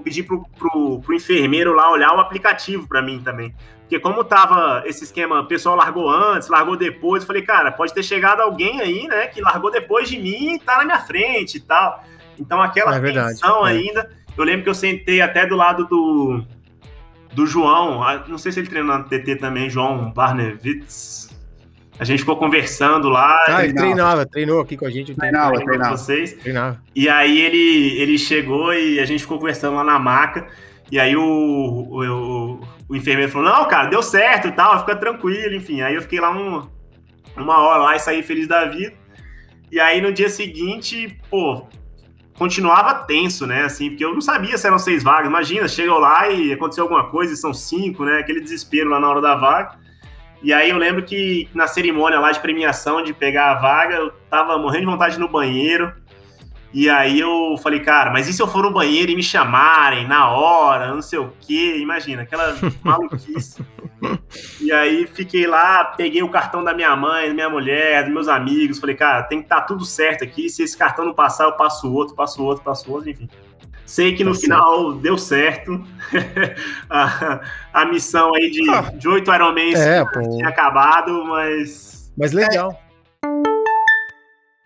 pedi pro enfermeiro lá olhar o aplicativo pra mim também. Porque como tava esse esquema, o pessoal largou antes, largou depois, eu falei, cara, pode ter chegado alguém aí, né, que largou depois de mim e tá na minha frente e tal. Então aquela tensão ainda... Eu lembro que eu sentei até do lado do João, não sei se ele treinou na TT também, João Barnevitz. A gente ficou conversando lá. Ele treinou aqui com a gente. Treinava. Com vocês. Treinava. E aí ele chegou e a gente ficou conversando lá na maca. E aí o enfermeiro falou, não, cara, deu certo e tal, fica tranquilo, enfim. Aí eu fiquei lá uma hora lá e saí feliz da vida. E aí no dia seguinte, continuava tenso, né, assim, porque eu não sabia se eram 6 vagas. Imagina, chegou lá e aconteceu alguma coisa e são 5, né, aquele desespero lá na hora da vaga. E aí eu lembro que na cerimônia lá de premiação, de pegar a vaga, eu tava morrendo de vontade de ir no banheiro. E aí eu falei, cara, mas e se eu for no banheiro e me chamarem na hora, não sei o quê? Imagina, aquela maluquice. E aí fiquei lá, peguei o cartão da minha mãe, da minha mulher, dos meus amigos. Falei, cara, tem que estar tudo certo aqui. Se esse cartão não passar, eu passo outro, enfim. Sei que no final deu certo. a missão aí de 8 Ironmans tinha acabado, mas... Mas legal.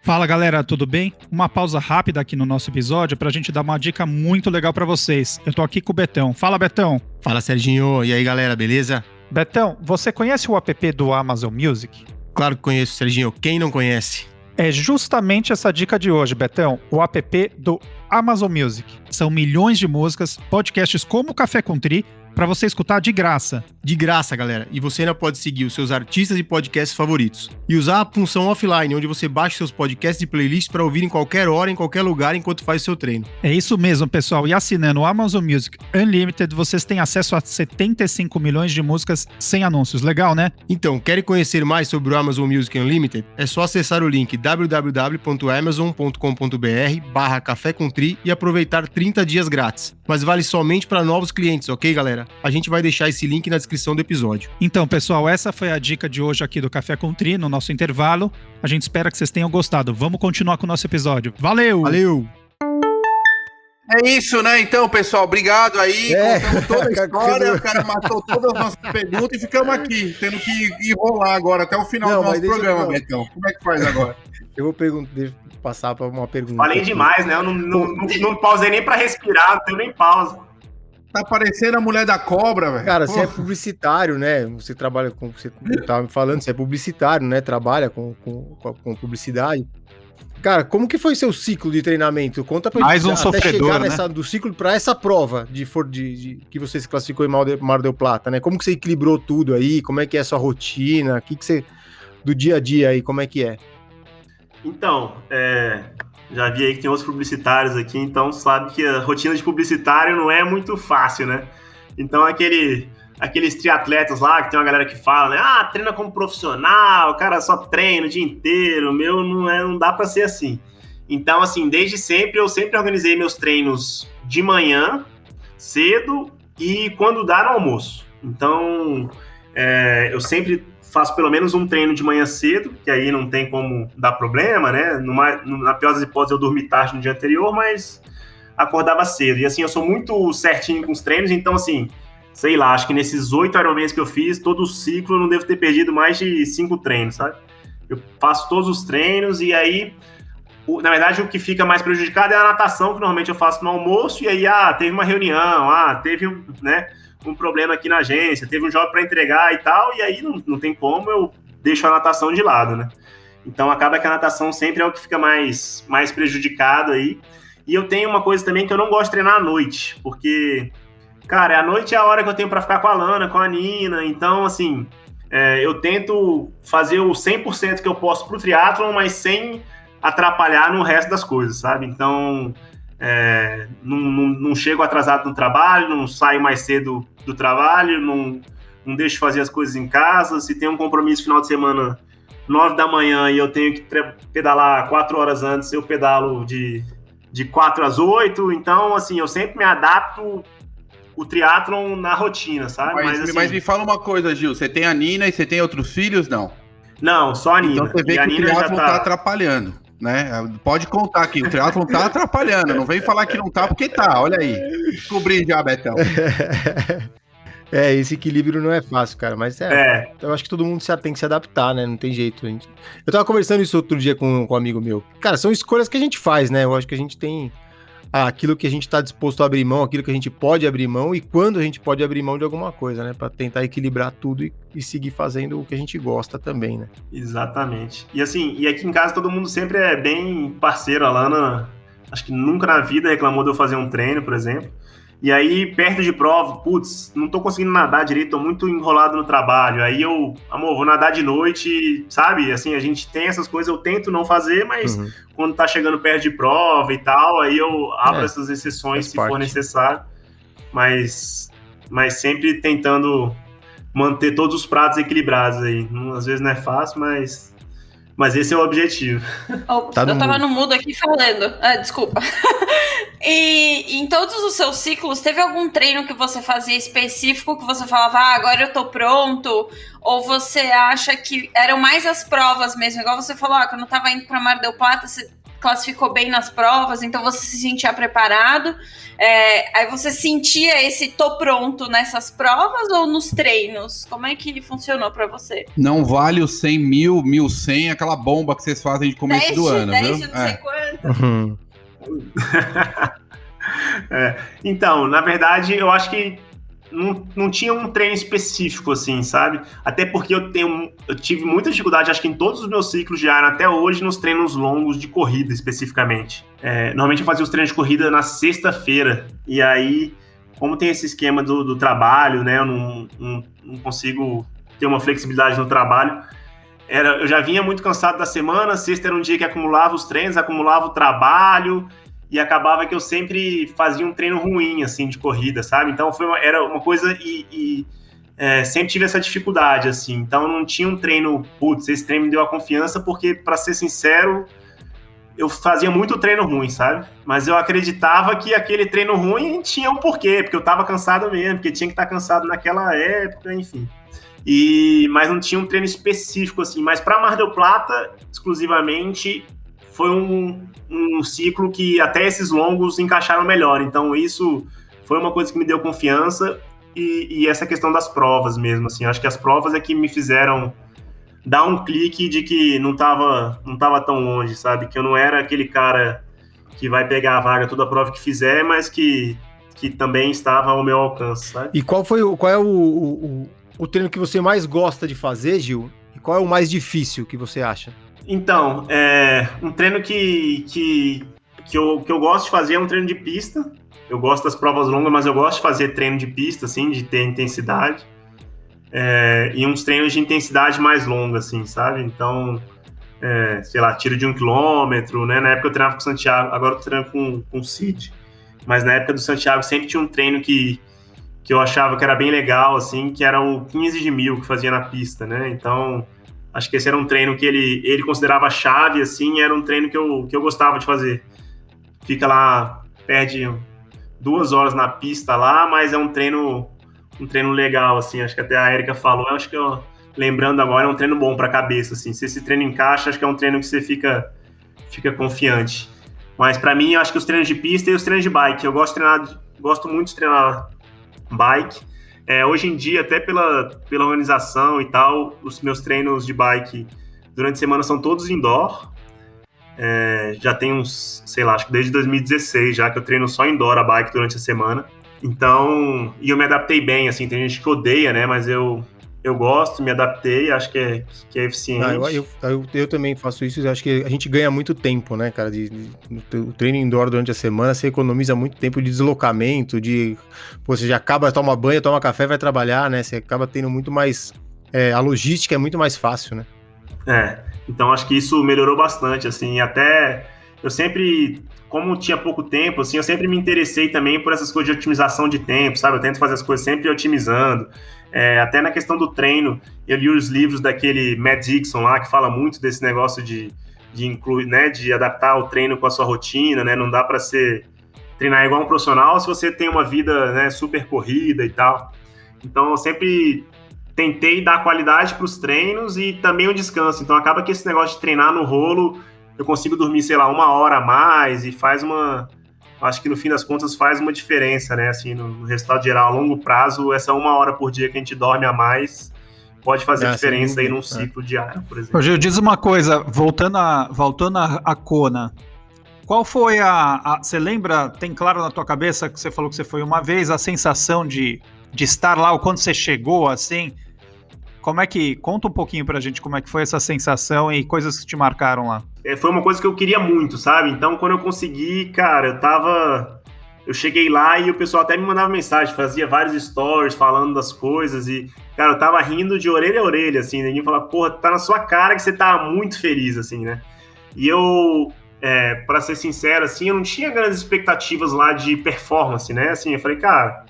Fala galera, tudo bem? Uma pausa rápida aqui no nosso episódio pra gente dar uma dica muito legal pra vocês. Eu tô aqui com o Betão. Fala, Betão. Fala, Serginho. E aí, galera, beleza? Betão, você conhece o app do Amazon Music? Claro que conheço, Serginho. Quem não conhece? É justamente essa dica de hoje, Betão. O app do Amazon Music. São milhões de músicas, podcasts como Café com Tri, pra você escutar de graça. De graça, galera. E você ainda pode seguir os seus artistas e podcasts favoritos. E usar a função offline, onde você baixa seus podcasts e playlists para ouvir em qualquer hora, em qualquer lugar, enquanto faz o seu treino. É isso mesmo, pessoal. E assinando o Amazon Music Unlimited, vocês têm acesso a 75 milhões de músicas sem anúncios. Legal, né? Então, querem conhecer mais sobre o Amazon Music Unlimited? É só acessar o link www.amazon.com.br/café com tri e aproveitar 30 dias grátis. Mas vale somente para novos clientes, ok, galera? A gente vai deixar esse link na descrição do episódio. Então, pessoal, essa foi a dica de hoje aqui do Café com Tri, no nosso intervalo. A gente espera que vocês tenham gostado. Vamos continuar com o nosso episódio. Valeu! Valeu! É isso, né? Então, pessoal, obrigado aí. Contamos toda a história, o cara matou todas as nossas perguntas e ficamos aqui, tendo que enrolar agora até o final do nosso programa, Betão. Como é que faz agora? Eu vou passar para uma pergunta. Falei demais, né? Eu não pausei nem para respirar, não tenho nem pausa. Tá parecendo a mulher da cobra, velho. Cara, você é publicitário, né? Você trabalha com... Você tava me falando, você é publicitário, né? Trabalha com publicidade. Cara, como que foi seu ciclo de treinamento? Conta pra Mais gente. Um sofredor, né? Do ciclo para essa prova que você se classificou em Mar del Plata, né? Como que você equilibrou tudo aí? Como é que é a sua rotina? O que você... Do dia a dia aí, como é que é? Então, já vi aí que tem outros publicitários aqui, então sabe que a rotina de publicitário não é muito fácil, né? Então aqueles triatletas lá, que tem uma galera que fala, né? Treina como profissional, o cara só treina o dia inteiro, não dá pra ser assim. Então, assim, desde sempre, eu sempre organizei meus treinos de manhã, cedo e quando dá no almoço. Então, eu sempre faço pelo menos um treino de manhã cedo, que aí não tem como dar problema, né? Na pior das hipóteses, eu dormi tarde no dia anterior, mas acordava cedo. E assim, eu sou muito certinho com os treinos, então assim, sei lá, acho que nesses 8 Ironmans que eu fiz, todo o ciclo eu não devo ter perdido mais de 5 treinos, sabe? eu faço todos os treinos e aí, na verdade, o que fica mais prejudicado é a natação, que normalmente eu faço no almoço, e aí, teve uma reunião, teve um problema aqui na agência, teve um job para entregar e tal, e aí não tem como, eu deixo a natação de lado, né? Então acaba que a natação sempre é o que fica mais prejudicado aí. E eu tenho uma coisa também que eu não gosto de treinar à noite, porque, cara, à noite é a hora que eu tenho para ficar com a Lana, com a Nina, então, assim, eu tento fazer o 100% que eu posso pro triatlon, mas sem atrapalhar no resto das coisas, sabe? Então, não chego atrasado no trabalho, não saio mais cedo do trabalho, não deixo de fazer as coisas em casa. Se tem um compromisso final de semana, 9 da manhã, e eu tenho que pedalar 4 horas antes, eu pedalo de 4 às 8. Então, assim, eu sempre me adapto o triatlon na rotina, sabe? Mas me fala uma coisa, Gil, você tem a Nina e você tem outros filhos, não? Não, só a Nina. Então você vê que o triatlon tá atrapalhando, né? Pode contar aqui, o triatlon tá atrapalhando, não vem falar que não tá, porque tá, olha aí. Descobri já, Betão. Esse equilíbrio não é fácil, cara, mas eu acho que todo mundo tem que se adaptar, né? Não tem jeito. Eu tava conversando isso outro dia com um amigo meu. Cara, são escolhas que a gente faz, né? Eu acho que a gente tem aquilo que a gente tá disposto a abrir mão, aquilo que a gente pode abrir mão e quando a gente pode abrir mão de alguma coisa, né? Pra tentar equilibrar tudo e seguir fazendo o que a gente gosta também, né? Exatamente. E assim, e aqui em casa todo mundo sempre é bem parceiro. A Lana, acho que nunca na vida reclamou de eu fazer um treino, por exemplo. E aí, perto de prova, putz, não tô conseguindo nadar direito, tô muito enrolado no trabalho. Aí amor, vou nadar de noite, sabe? Assim, a gente tem essas coisas, eu tento não fazer, mas quando tá chegando perto de prova e tal, aí eu abro essas exceções se for necessário. Mas sempre tentando manter todos os pratos equilibrados aí. Às vezes não é fácil, mas esse é o objetivo. Eu tava no mudo aqui falando. Desculpa. E em todos os seus ciclos, teve algum treino que você fazia específico que você falava, agora eu tô pronto? Ou você acha que eram mais as provas mesmo? Igual você falou, quando eu tava indo pra Mar del Plata, você classificou bem nas provas, então você se sentia preparado. Aí você sentia esse tô pronto nessas provas ou nos treinos? Como é que funcionou pra você? Não vale o 100 mil, 1100, aquela bomba que vocês fazem de começo do ano, 10 viu? Não sei quanto. Então, na verdade, eu acho que não tinha um treino específico, assim, sabe? Até porque eu tive muita dificuldade, acho que em todos os meus ciclos de Iron até hoje, nos treinos longos de corrida, especificamente. Normalmente eu fazia os treinos de corrida na sexta-feira, e aí, como tem esse esquema do trabalho, né, eu não consigo ter uma flexibilidade no trabalho. Eu já vinha muito cansado da semana, sexta era um dia que acumulava os treinos, acumulava o trabalho, e acabava que eu sempre fazia um treino ruim, assim, de corrida, sabe? Então era uma coisa sempre tive essa dificuldade, assim. Então não tinha um treino, esse treino me deu a confiança, porque, para ser sincero, eu fazia muito treino ruim, sabe? Mas eu acreditava que aquele treino ruim tinha um porquê, porque eu tava cansado mesmo, porque tinha que estar cansado naquela época, enfim. Mas não tinha um treino específico, assim. Mas para Mar del Plata, exclusivamente, foi um ciclo que até esses longos encaixaram melhor. Então isso foi uma coisa que me deu confiança e essa questão das provas mesmo, assim. Acho que as provas é que me fizeram dar um clique de que não tava tão longe, sabe? Que eu não era aquele cara que vai pegar a vaga toda a prova que fizer, mas que também estava ao meu alcance, sabe? E qual é o treino que você mais gosta de fazer, Gil? E qual é o mais difícil que você acha? Então, um treino que eu gosto de fazer é um treino de pista. Eu gosto das provas longas, mas eu gosto de fazer treino de pista, assim, de ter intensidade. E uns treinos de intensidade mais longa, assim, sabe? Então, sei lá, tiro de 1 quilômetro, né? Na época eu treinava com o Santiago, agora eu treino com o Cid. Mas na época do Santiago sempre tinha um treino que eu achava que era bem legal, assim, que era o 15 de 1000 que fazia na pista, né? Então, acho que esse era um treino que ele considerava chave, assim, era um treino que eu gostava de fazer. Fica lá, perde 2 horas na pista lá, mas é um treino legal, assim, acho que até a Erika falou, acho que lembrando agora, é um treino bom para a cabeça, assim, se esse treino encaixa, acho que é um treino que você fica confiante. Mas para mim, acho que os treinos de pista e os treinos de bike, eu gosto muito de treinar bike. Hoje em dia, até pela organização e tal, os meus treinos de bike durante a semana são todos indoor. Já tem uns, sei lá, acho que desde 2016 já que eu treino só indoor a bike durante a semana. Então, e eu me adaptei bem, assim, tem gente que odeia, né, mas eu gosto, me adaptei, acho que é eficiente. Eu também faço isso, eu acho que a gente ganha muito tempo, né, cara, o treino indoor durante a semana, você economiza muito tempo de deslocamento, você já acaba, toma banho, toma café, vai trabalhar, né, você acaba tendo muito mais, a logística é muito mais fácil, né. Então acho que isso melhorou bastante, assim, até eu sempre, como tinha pouco tempo, assim, eu sempre me interessei também por essas coisas de otimização de tempo, sabe, eu tento fazer as coisas sempre otimizando, até na questão do treino, eu li os livros daquele Matt Dixon lá, que fala muito desse negócio de incluir, né, de adaptar o treino com a sua rotina, né, não dá para treinar igual um profissional se você tem uma vida, né, super corrida e tal, então eu sempre tentei dar qualidade para os treinos e também o descanso. Então acaba que esse negócio de treinar no rolo, eu consigo dormir, sei lá, 1 hora a mais e acho que no fim das contas faz uma diferença, né? Assim, no resultado geral, a longo prazo, essa 1 hora por dia que a gente dorme a mais pode fazer diferença aí num ciclo diário, por exemplo. Ô, Gil, diz uma coisa, voltando a Kona, qual foi você lembra, tem claro na tua cabeça que você falou que você foi uma vez, a sensação de estar lá, ou quando você chegou, assim, conta um pouquinho pra gente como é que foi essa sensação e coisas que te marcaram lá. Foi uma coisa que eu queria muito, sabe? Então, quando eu consegui, cara, eu cheguei lá e o pessoal até me mandava mensagem, fazia vários stories falando das coisas e, cara, eu tava rindo de orelha a orelha, assim, ninguém falava, porra, tá na sua cara que você tá muito feliz, assim, né? E eu, pra ser sincero, assim, eu não tinha grandes expectativas lá de performance, né? Assim, eu falei, cara,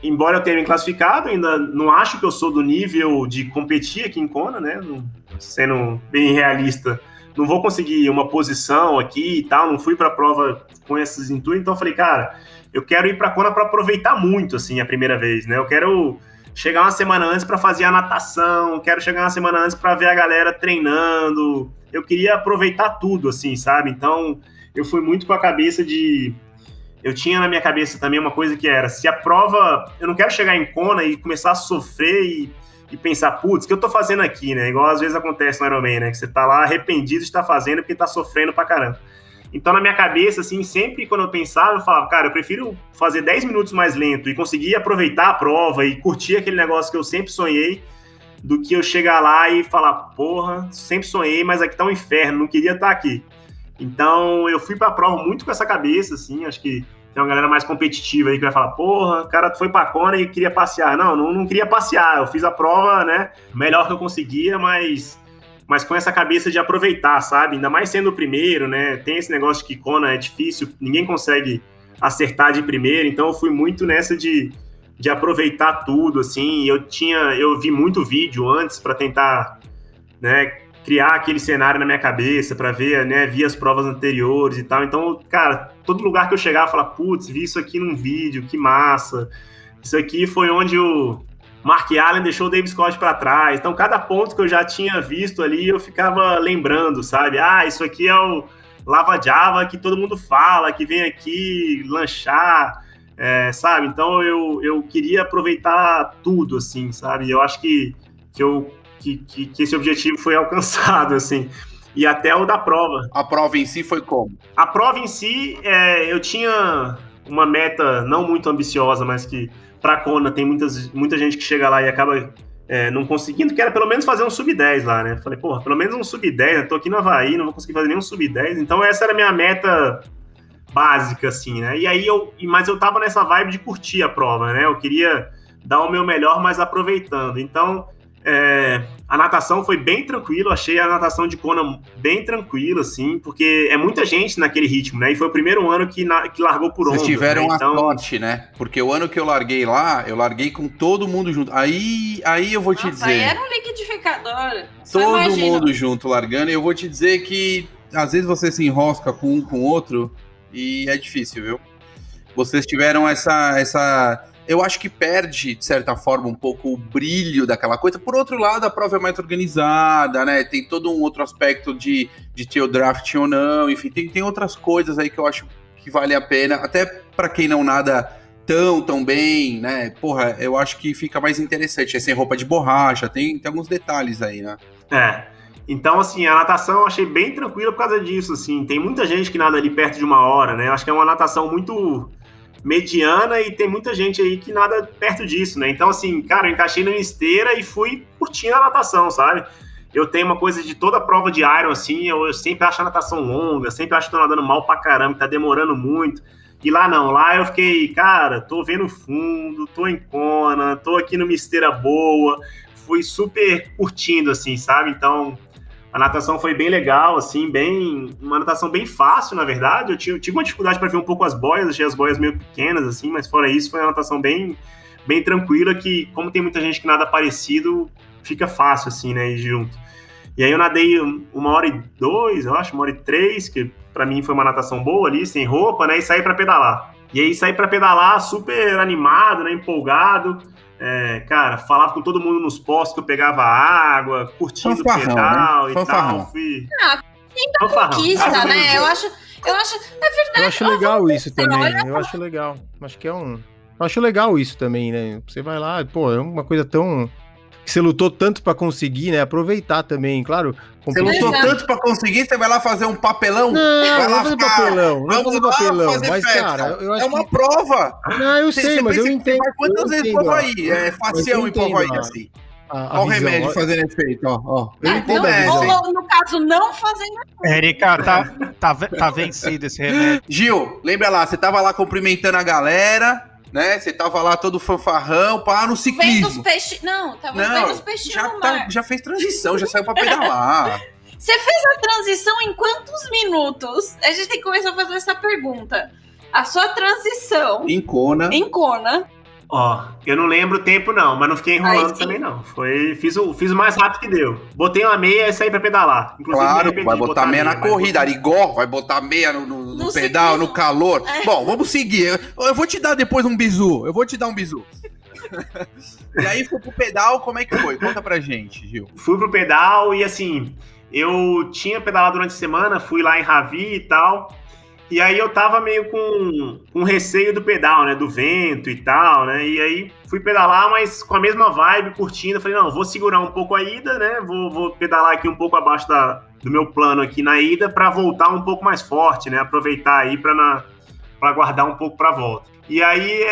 embora eu tenha me classificado, ainda não acho que eu sou do nível de competir aqui em Kona, né? Sendo bem realista, não vou conseguir uma posição aqui e tal, não fui pra prova com esses intuitos, então eu falei, cara, eu quero ir pra Kona pra aproveitar muito, assim, a primeira vez, né? Eu quero chegar uma semana antes pra fazer a natação, quero chegar uma semana antes pra ver a galera treinando, eu queria aproveitar tudo, assim, sabe? Então, eu fui muito com a cabeça eu tinha na minha cabeça também uma coisa que era, se a prova, eu não quero chegar em Kona e começar a sofrer e pensar, putz, o que eu tô fazendo aqui, né? Igual às vezes acontece no Ironman, né? Que você tá lá arrependido de estar fazendo porque tá sofrendo pra caramba. Então na minha cabeça, assim, sempre quando eu pensava, eu falava, cara, eu prefiro fazer 10 minutos mais lento e conseguir aproveitar a prova e curtir aquele negócio que eu sempre sonhei, do que eu chegar lá e falar, porra, sempre sonhei, mas aqui tá um inferno, não queria estar aqui. Então, eu fui pra prova muito com essa cabeça, assim, acho que tem uma galera mais competitiva aí que vai falar, porra, o cara foi pra Kona e queria passear. Não queria passear, eu fiz a prova, né, melhor que eu conseguia, mas com essa cabeça de aproveitar, sabe? Ainda mais sendo o primeiro, né, tem esse negócio de que Kona é difícil, ninguém consegue acertar de primeiro, então eu fui muito nessa de aproveitar tudo, assim, eu vi muito vídeo antes pra tentar, né, criar aquele cenário na minha cabeça para ver, né, vi as provas anteriores e tal. Então, cara, todo lugar que eu chegava, eu falava, putz, vi isso aqui num vídeo, que massa. Isso aqui foi onde o Mark Allen deixou o Dave Scott para trás. Então, cada ponto que eu já tinha visto ali, eu ficava lembrando, sabe? Ah, isso aqui é o Lava Java que todo mundo fala, que vem aqui lanchar, sabe? Então, eu queria aproveitar tudo, assim, sabe? Eu acho que esse objetivo foi alcançado, assim. E até o da prova. A prova em si foi como? A prova em si, eu tinha uma meta não muito ambiciosa, mas que pra Kona tem muita gente que chega lá e acaba não conseguindo, que era pelo menos fazer um sub-10 lá, né? Falei, porra, pelo menos um sub-10, eu tô aqui no Havaí, não vou conseguir fazer nenhum sub-10. Então essa era a minha meta básica, assim, né? E aí mas eu tava nessa vibe de curtir a prova, né? Eu queria dar o meu melhor, mas aproveitando. Então, a natação foi bem tranquila, achei a natação de Kona bem tranquila, assim, porque é muita gente naquele ritmo, né? E foi o primeiro ano que largou por onda. Vocês tiveram, né? Então, a sorte, né? Porque o ano que eu larguei lá, eu larguei com todo mundo junto. Aí eu vou te dizer. Aí era um liquidificador. Todo mundo junto largando, e eu vou te dizer que às vezes você se enrosca com um com o outro e é difícil, viu? Vocês tiveram essa eu acho que perde, de certa forma, um pouco o brilho daquela coisa. Por outro lado, a prova é mais organizada, né? Tem todo um outro aspecto de ter o draft ou não. Enfim, tem outras coisas aí que eu acho que vale a pena. Até para quem não nada tão bem, né? Porra, eu acho que fica mais interessante. É sem roupa de borracha, tem alguns detalhes aí, né? Então, assim, a natação eu achei bem tranquila por causa disso, assim. Tem muita gente que nada ali perto de 1 hora, né? Eu acho que é uma natação muito mediana e tem muita gente aí que nada perto disso, né? Então, assim, cara, eu encaixei na esteira e fui curtindo a natação, sabe? Eu tenho uma coisa de toda prova de Iron, assim, eu sempre acho a natação longa, sempre acho que tô nadando mal pra caramba, que tá demorando muito. E lá não, lá eu fiquei, cara, tô vendo fundo, tô em Kona, tô aqui numa esteira boa, fui super curtindo, assim, sabe? Então, a natação foi bem legal, assim, uma natação bem fácil, na verdade. Eu tive uma dificuldade para ver um pouco as boias, achei as boias meio pequenas, assim, mas fora isso, foi uma natação bem tranquila, que, como tem muita gente que nada parecido, fica fácil, assim, né, ir junto. E aí eu nadei 1h02, eu acho, 1h03, que para mim foi uma natação boa ali, sem roupa, né, e saí para pedalar. E aí saí para pedalar super animado, né, empolgado. Cara, falava com todo mundo nos postos que eu pegava água, curtindo o pedal, né? E tal. Fui... Conquista, né? Eu acho, é verdade. Eu acho legal isso também, eu acho legal. Acho que eu acho legal isso também, né? Você vai lá, pô, é uma coisa tão... que você lutou tanto pra conseguir, né? Aproveitar também, claro. Você lutou tanto pra conseguir, você vai lá fazer um papelão? Não, vai lá fazer papelão, não fazer papelão, mas, festa. cara, eu acho uma prova. Não, eu sei, mas eu entendo. Quantas vezes prova aí? É facião em prova aí, assim. Olha o remédio fazendo efeito, ó. Eu entendo a visão. Ou, no caso, não fazendo efeito. Érica, tá vencido esse remédio. Gil, lembra lá, você tava lá cumprimentando a galera, né? Você tava lá todo fanfarrão, pá, no ciclismo. Vendo os peixes. Não, tava vendo os peixinhos no mar. Já fez transição, já saiu pra pedalar. Você fez a transição em quantos minutos? A gente tem que começar a fazer essa pergunta. A sua transição... Em Kona. Ó, eu não lembro o tempo não, mas não fiquei enrolando também não. Fiz o mais rápido que deu. Botei uma meia e saí pra pedalar. Inclusive, claro, vai botar meia na corrida. Arigó vai botar meia no pedal, no calor. Bom, vamos seguir. Eu vou te dar depois um bizu. E aí foi pro pedal, como é que foi? Conta pra gente, Gil. Fui pro pedal e assim, eu tinha pedalado durante a semana, fui lá em Ravi e tal. E aí eu tava meio com receio do pedal, né? Do vento e tal, né? E aí fui pedalar, mas com a mesma vibe, curtindo. Falei, não, vou segurar um pouco a ida, né? Vou pedalar aqui um pouco abaixo do meu plano aqui na ida pra voltar um pouco mais forte, né? Aproveitar aí pra guardar um pouco pra volta. E aí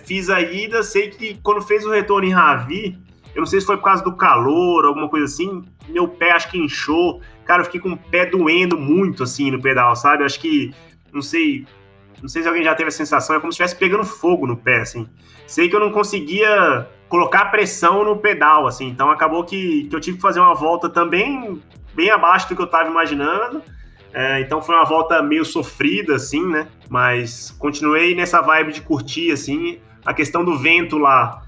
fiz a ida, sei que quando fez o retorno em Ravi, eu não sei se foi por causa do calor, alguma coisa assim, meu pé acho que inchou. Cara, eu fiquei com o pé doendo muito, assim, no pedal, sabe? Eu acho que, não sei se alguém já teve a sensação, é como se estivesse pegando fogo no pé, assim. Sei que eu não conseguia colocar pressão no pedal, assim, então acabou que eu tive que fazer uma volta também bem abaixo do que eu tava imaginando. Então foi uma volta meio sofrida, assim, né? Mas continuei nessa vibe de curtir, assim. A questão do vento lá,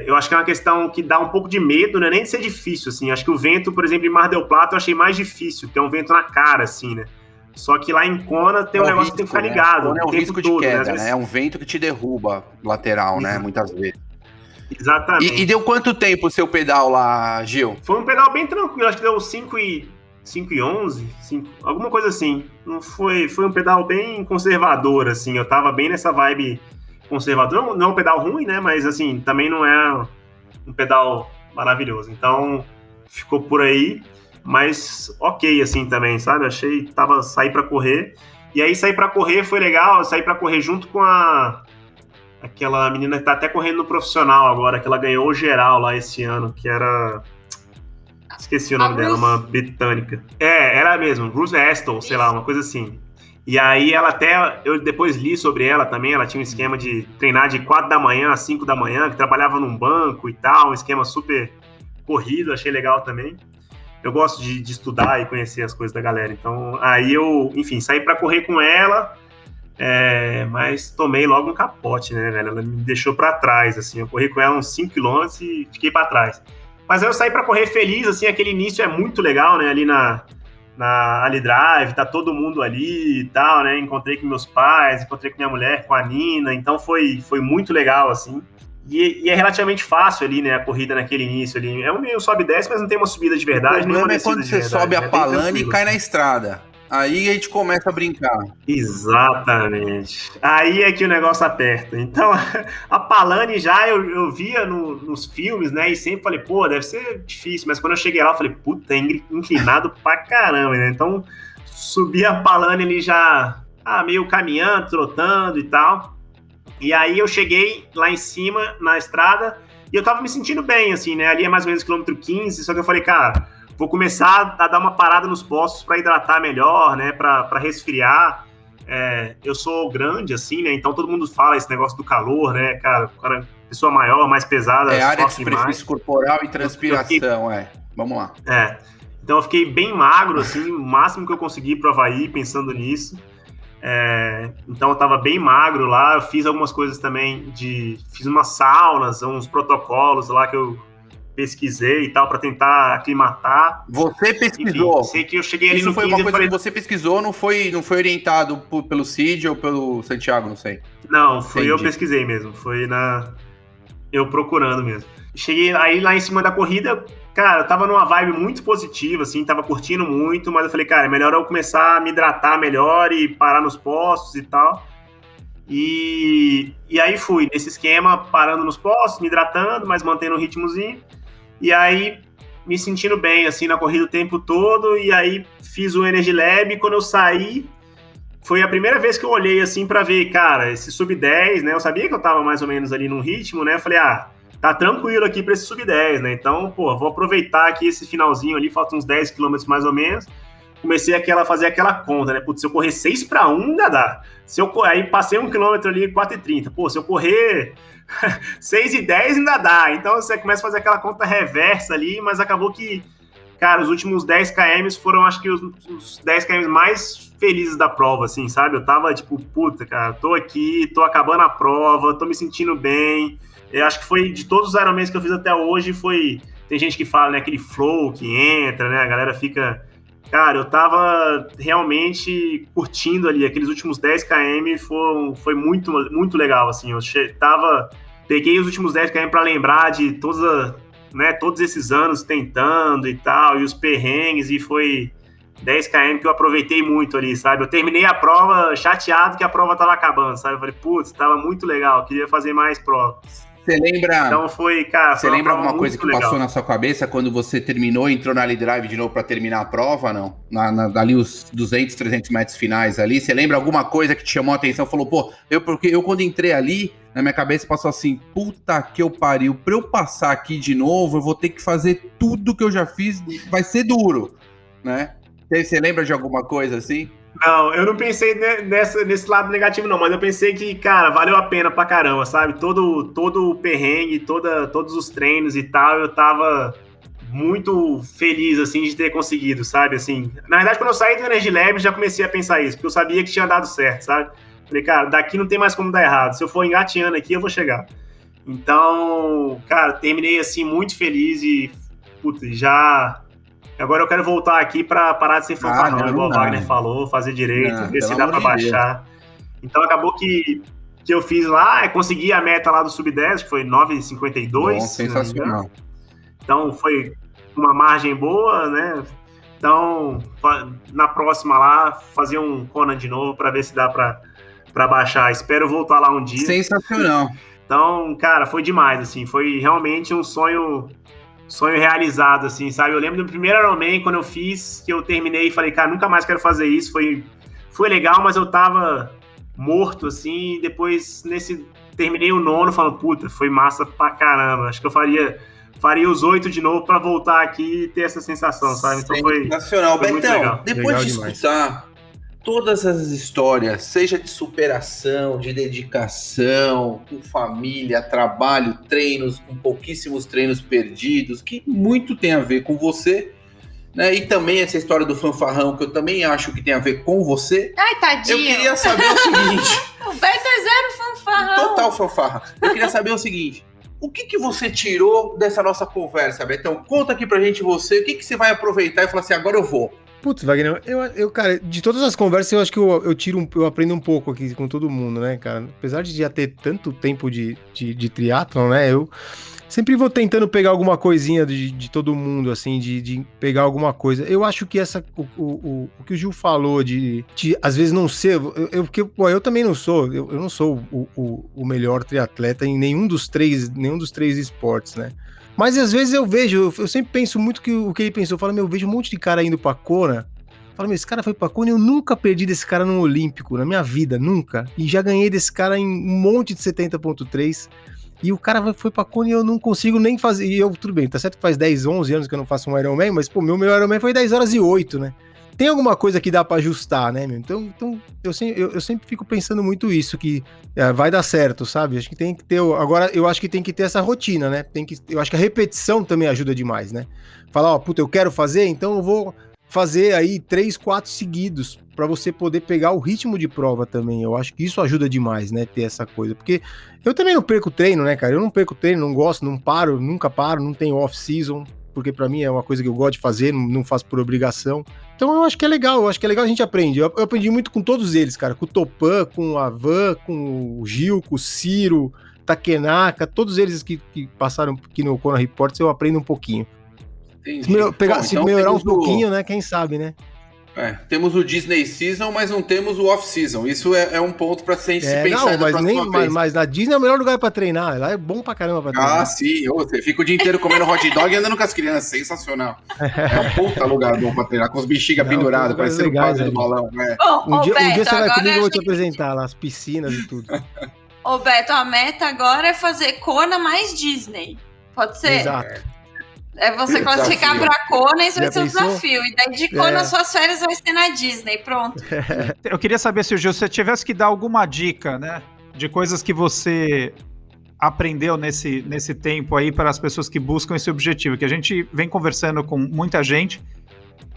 eu acho que é uma questão que dá um pouco de medo, né? Nem de ser difícil, assim. Acho que o vento, por exemplo, em Mar del Plata eu achei mais difícil, porque é um vento na cara, assim, né? Só que lá em Kona tem um negócio que tem que ficar ligado. É um risco de queda, né? É um vento que te derruba lateral, né? Muitas vezes. Exatamente. E deu quanto tempo o seu pedal lá, Gil? Foi um pedal bem tranquilo, acho que deu 5:11, alguma coisa assim. Não foi um pedal bem conservador, assim. Eu tava bem nessa vibe conservadora. Não é um pedal ruim, né? Mas, assim, também não é um pedal maravilhoso. Então, ficou por aí. Mas ok, assim, também, sabe? Saí pra correr. E aí, sair pra correr foi legal. Saí pra correr junto com aquela menina que tá até correndo no profissional agora, que ela ganhou o geral lá esse ano, que era... Esqueci o nome dela, uma britânica. Era mesmo, Bruce Astle, sei lá, uma coisa assim. E aí ela até, eu depois li sobre ela também, ela tinha um esquema de treinar de 4 da manhã a 5 da manhã, que trabalhava num banco e tal, um esquema super corrido, achei legal também. Eu gosto de estudar e conhecer as coisas da galera, então aí eu, enfim, saí pra correr com ela, mas tomei logo um capote, né, velho? Ela me deixou pra trás, assim, eu corri com ela uns 5 km e fiquei pra trás. Mas aí eu saí pra correr feliz, assim, aquele início é muito legal, né, ali na Ali Drive, tá todo mundo ali e tal, né, encontrei com meus pais, encontrei com minha mulher, com a Nina, então foi muito legal, assim, e é relativamente fácil ali, né, a corrida naquele início ali, é um meio sobe e desce, mas não tem uma subida de verdade, o problema é quando você sobe a Palana e cai na estrada. Aí a gente começa a brincar. Exatamente. Aí é que o negócio aperta. Então, a Palani já eu via nos filmes, né? E sempre falei, pô, deve ser difícil. Mas quando eu cheguei lá, eu falei, puta, é inclinado pra caramba, né? Então, subi a Palani ali já, meio caminhando, trotando e tal. E aí eu cheguei lá em cima, na estrada, e eu tava me sentindo bem, assim, né? Ali é mais ou menos quilômetro 15, só que eu falei, cara, vou começar a dar uma parada nos postos para hidratar melhor, né? Para resfriar. Eu sou grande, assim, né? Então todo mundo fala esse negócio do calor, né? Cara, pessoa maior, mais pesada. Área de superfície corporal e transpiração, Vamos lá. Então eu fiquei bem magro, assim, o máximo que eu consegui pro Havaí, pensando nisso. Então eu tava bem magro lá, eu fiz algumas coisas também fiz umas saunas, uns protocolos lá que eu pesquisei e tal, para tentar aclimatar. Você pesquisou? Enfim, sei que eu cheguei ali Isso no foi 15 uma coisa falei, que você pesquisou, não foi orientado pelo Cid ou pelo Santiago, não sei. Não, foi Entendi. eu pesquisei mesmo, foi eu procurando mesmo. Cheguei aí lá em cima da corrida, cara, eu tava numa vibe muito positiva, assim, tava curtindo muito, mas eu falei, cara, é melhor eu começar a me hidratar melhor e parar nos postos e tal. E aí fui nesse esquema, parando nos postos, me hidratando, mas mantendo um ritmozinho. E aí me sentindo bem, assim, na corrida o tempo todo. E aí fiz o Energy Lab. E quando eu saí, foi a primeira vez que eu olhei, assim, pra ver, cara, esse sub-10, né? Eu sabia que eu tava mais ou menos ali num ritmo, né? Eu falei, tá tranquilo aqui pra esse sub-10, né? Então, pô, vou aproveitar aqui esse finalzinho ali, faltam uns 10 quilômetros mais ou menos. Comecei a fazer aquela conta, né? Putz, se eu correr 6:1, ainda dá. Aí passei 1 quilômetro ali, 4:30. Pô, se eu correr 6:10, ainda dá. Então você começa a fazer aquela conta reversa ali, mas acabou que, cara, os últimos 10 km foram, acho que, os 10 km mais felizes da prova, assim, sabe? Eu tava tipo, puta, cara, tô aqui, tô acabando a prova, tô me sentindo bem. Eu acho que foi, de todos os Ironmans que eu fiz até hoje, tem gente que fala, né, aquele flow que entra, né? A galera fica... Cara, eu tava realmente curtindo ali, aqueles últimos 10 km foi muito, muito legal, assim, peguei os últimos 10 km para lembrar de todos esses anos tentando e tal, e os perrengues, e foi 10 km que eu aproveitei muito ali, sabe? Eu terminei a prova chateado que a prova tava acabando, sabe? Eu falei, putz, tava muito legal, queria fazer mais prova. Você lembra? Então foi, cara. Você lembra alguma coisa que legal. Passou na sua cabeça quando você terminou e entrou na Lead Drive de novo para terminar a prova, não? Ali os 200, 300 metros finais ali. Você lembra alguma coisa que te chamou a atenção? Falou, pô, porque eu quando entrei ali, na minha cabeça passou assim, puta que eu pariu, pra eu passar aqui de novo, eu vou ter que fazer tudo que eu já fiz, vai ser duro, né? Você lembra de alguma coisa assim? Não, eu não pensei nesse lado negativo, não, mas eu pensei que, cara, valeu a pena pra caramba, sabe? Todo o perrengue, todos os treinos e tal, eu tava muito feliz, assim, de ter conseguido, sabe? Assim, na verdade, quando eu saí do Energy Lab, já comecei a pensar isso, porque eu sabia que tinha dado certo, sabe? Falei, cara, daqui não tem mais como dar errado. Se eu for engateando aqui, eu vou chegar. Então, cara, terminei, assim, muito feliz e, puta, já... Agora eu quero voltar aqui para parar de ser fanfarrão, igual o Wagner falou, fazer direito, ver se dá para baixar. Então acabou que eu fiz lá, consegui a meta lá do Sub-10, que foi 9,52. Sensacional. Então foi uma margem boa, né? Então, na próxima lá, fazer um Conan de novo para ver se dá para baixar. Espero voltar lá um dia. Sensacional. Então, cara, foi demais, assim, foi realmente um sonho realizado, assim, sabe? Eu lembro do primeiro Ironman, quando eu fiz, que eu terminei e falei, cara, nunca mais quero fazer isso. Foi legal, mas eu tava morto, assim, e depois, terminei o 9º, falando, puta, foi massa pra caramba. Acho que eu faria os 8 de novo pra voltar aqui e ter essa sensação, sabe? Então foi sensacional. Betão, muito legal. Depois legal de demais. escutar todas as histórias, seja de superação, de dedicação, com família, trabalho, treinos, com pouquíssimos treinos perdidos, que muito tem a ver com você, né? E também essa história do fanfarrão, que eu também acho que tem a ver com você. Ai, tadinho. Eu queria saber o seguinte... O Beto é zero fanfarrão. Total fanfarra. Eu queria saber o seguinte... O que você tirou dessa nossa conversa, Betão? Conta aqui pra gente você, o que você vai aproveitar e falar assim, agora eu vou. Putz, Wagner, eu, cara, de todas as conversas, eu acho que eu aprendo um pouco aqui com todo mundo, né, cara? Apesar de já ter tanto tempo de triatlon, né, Sempre vou tentando pegar alguma coisinha de todo mundo, assim, de pegar alguma coisa. Eu acho que o que o Gil falou de às vezes não ser... Eu também não sou, eu não sou o melhor triatleta em nenhum dos três esportes, né? Mas às vezes eu vejo, eu sempre penso muito que o que ele pensou. Eu falo, eu vejo um monte de cara indo pra Kona. Eu falo, esse cara foi pra Kona e eu nunca perdi desse cara no Olímpico, na minha vida, nunca. E já ganhei desse cara em um monte de 70.3. E o cara foi pra Kona e eu não consigo nem fazer. E eu, tudo bem, tá certo que faz 10, 11 anos que eu não faço um Ironman, mas, pô, meu Ironman foi 10 horas e 8, né? Tem alguma coisa que dá pra ajustar, né, meu? Então eu sempre fico pensando muito isso, que vai dar certo, sabe? Acho que tem que ter... Agora, eu acho que tem que ter essa rotina, né? Eu acho que a repetição também ajuda demais, né? Falar, puta, eu quero fazer, então eu vou fazer aí 3, 4 seguidos pra você poder pegar o ritmo de prova também. Eu acho que isso ajuda demais, né? Ter essa coisa. Porque eu também não perco treino, né, cara? Eu não perco treino, não gosto, não paro, nunca paro, não tenho off-season, porque pra mim é uma coisa que eu gosto de fazer, não faço por obrigação. Então eu acho que é legal, a gente aprende. Eu aprendi muito com todos eles, cara, com o Topan, com a Van, com o Gil, com o Ciro, Takenaka, todos eles que passaram aqui no Kona Reports, eu aprendo um pouquinho. Se melhorar um pouquinho, né, quem sabe, né? Temos o Disney Season, mas não temos o Off-Season. Isso é um ponto pra se pensar na próxima vez. Mas na Disney é o melhor lugar pra treinar. Lá é bom pra caramba pra treinar. Ah, sim. Você fica o dia inteiro comendo hot dog e andando com as crianças. Sensacional. É um puta lugar bom pra treinar, com os bexiga pendurados, parecendo o padre do balão. Um dia você vai comigo, eu vou te apresentar lá, as piscinas e tudo. Ô, Beto, a meta agora é fazer Kona mais Disney. Pode ser? Exato. É você classificar pra Kona, isso vai ser um desafio. E daí de Kona, suas férias vai ser na Disney, pronto. Eu queria saber se o Gil, você tivesse que dar alguma dica, né? De coisas que você aprendeu nesse tempo aí para as pessoas que buscam esse objetivo. Que a gente vem conversando com muita gente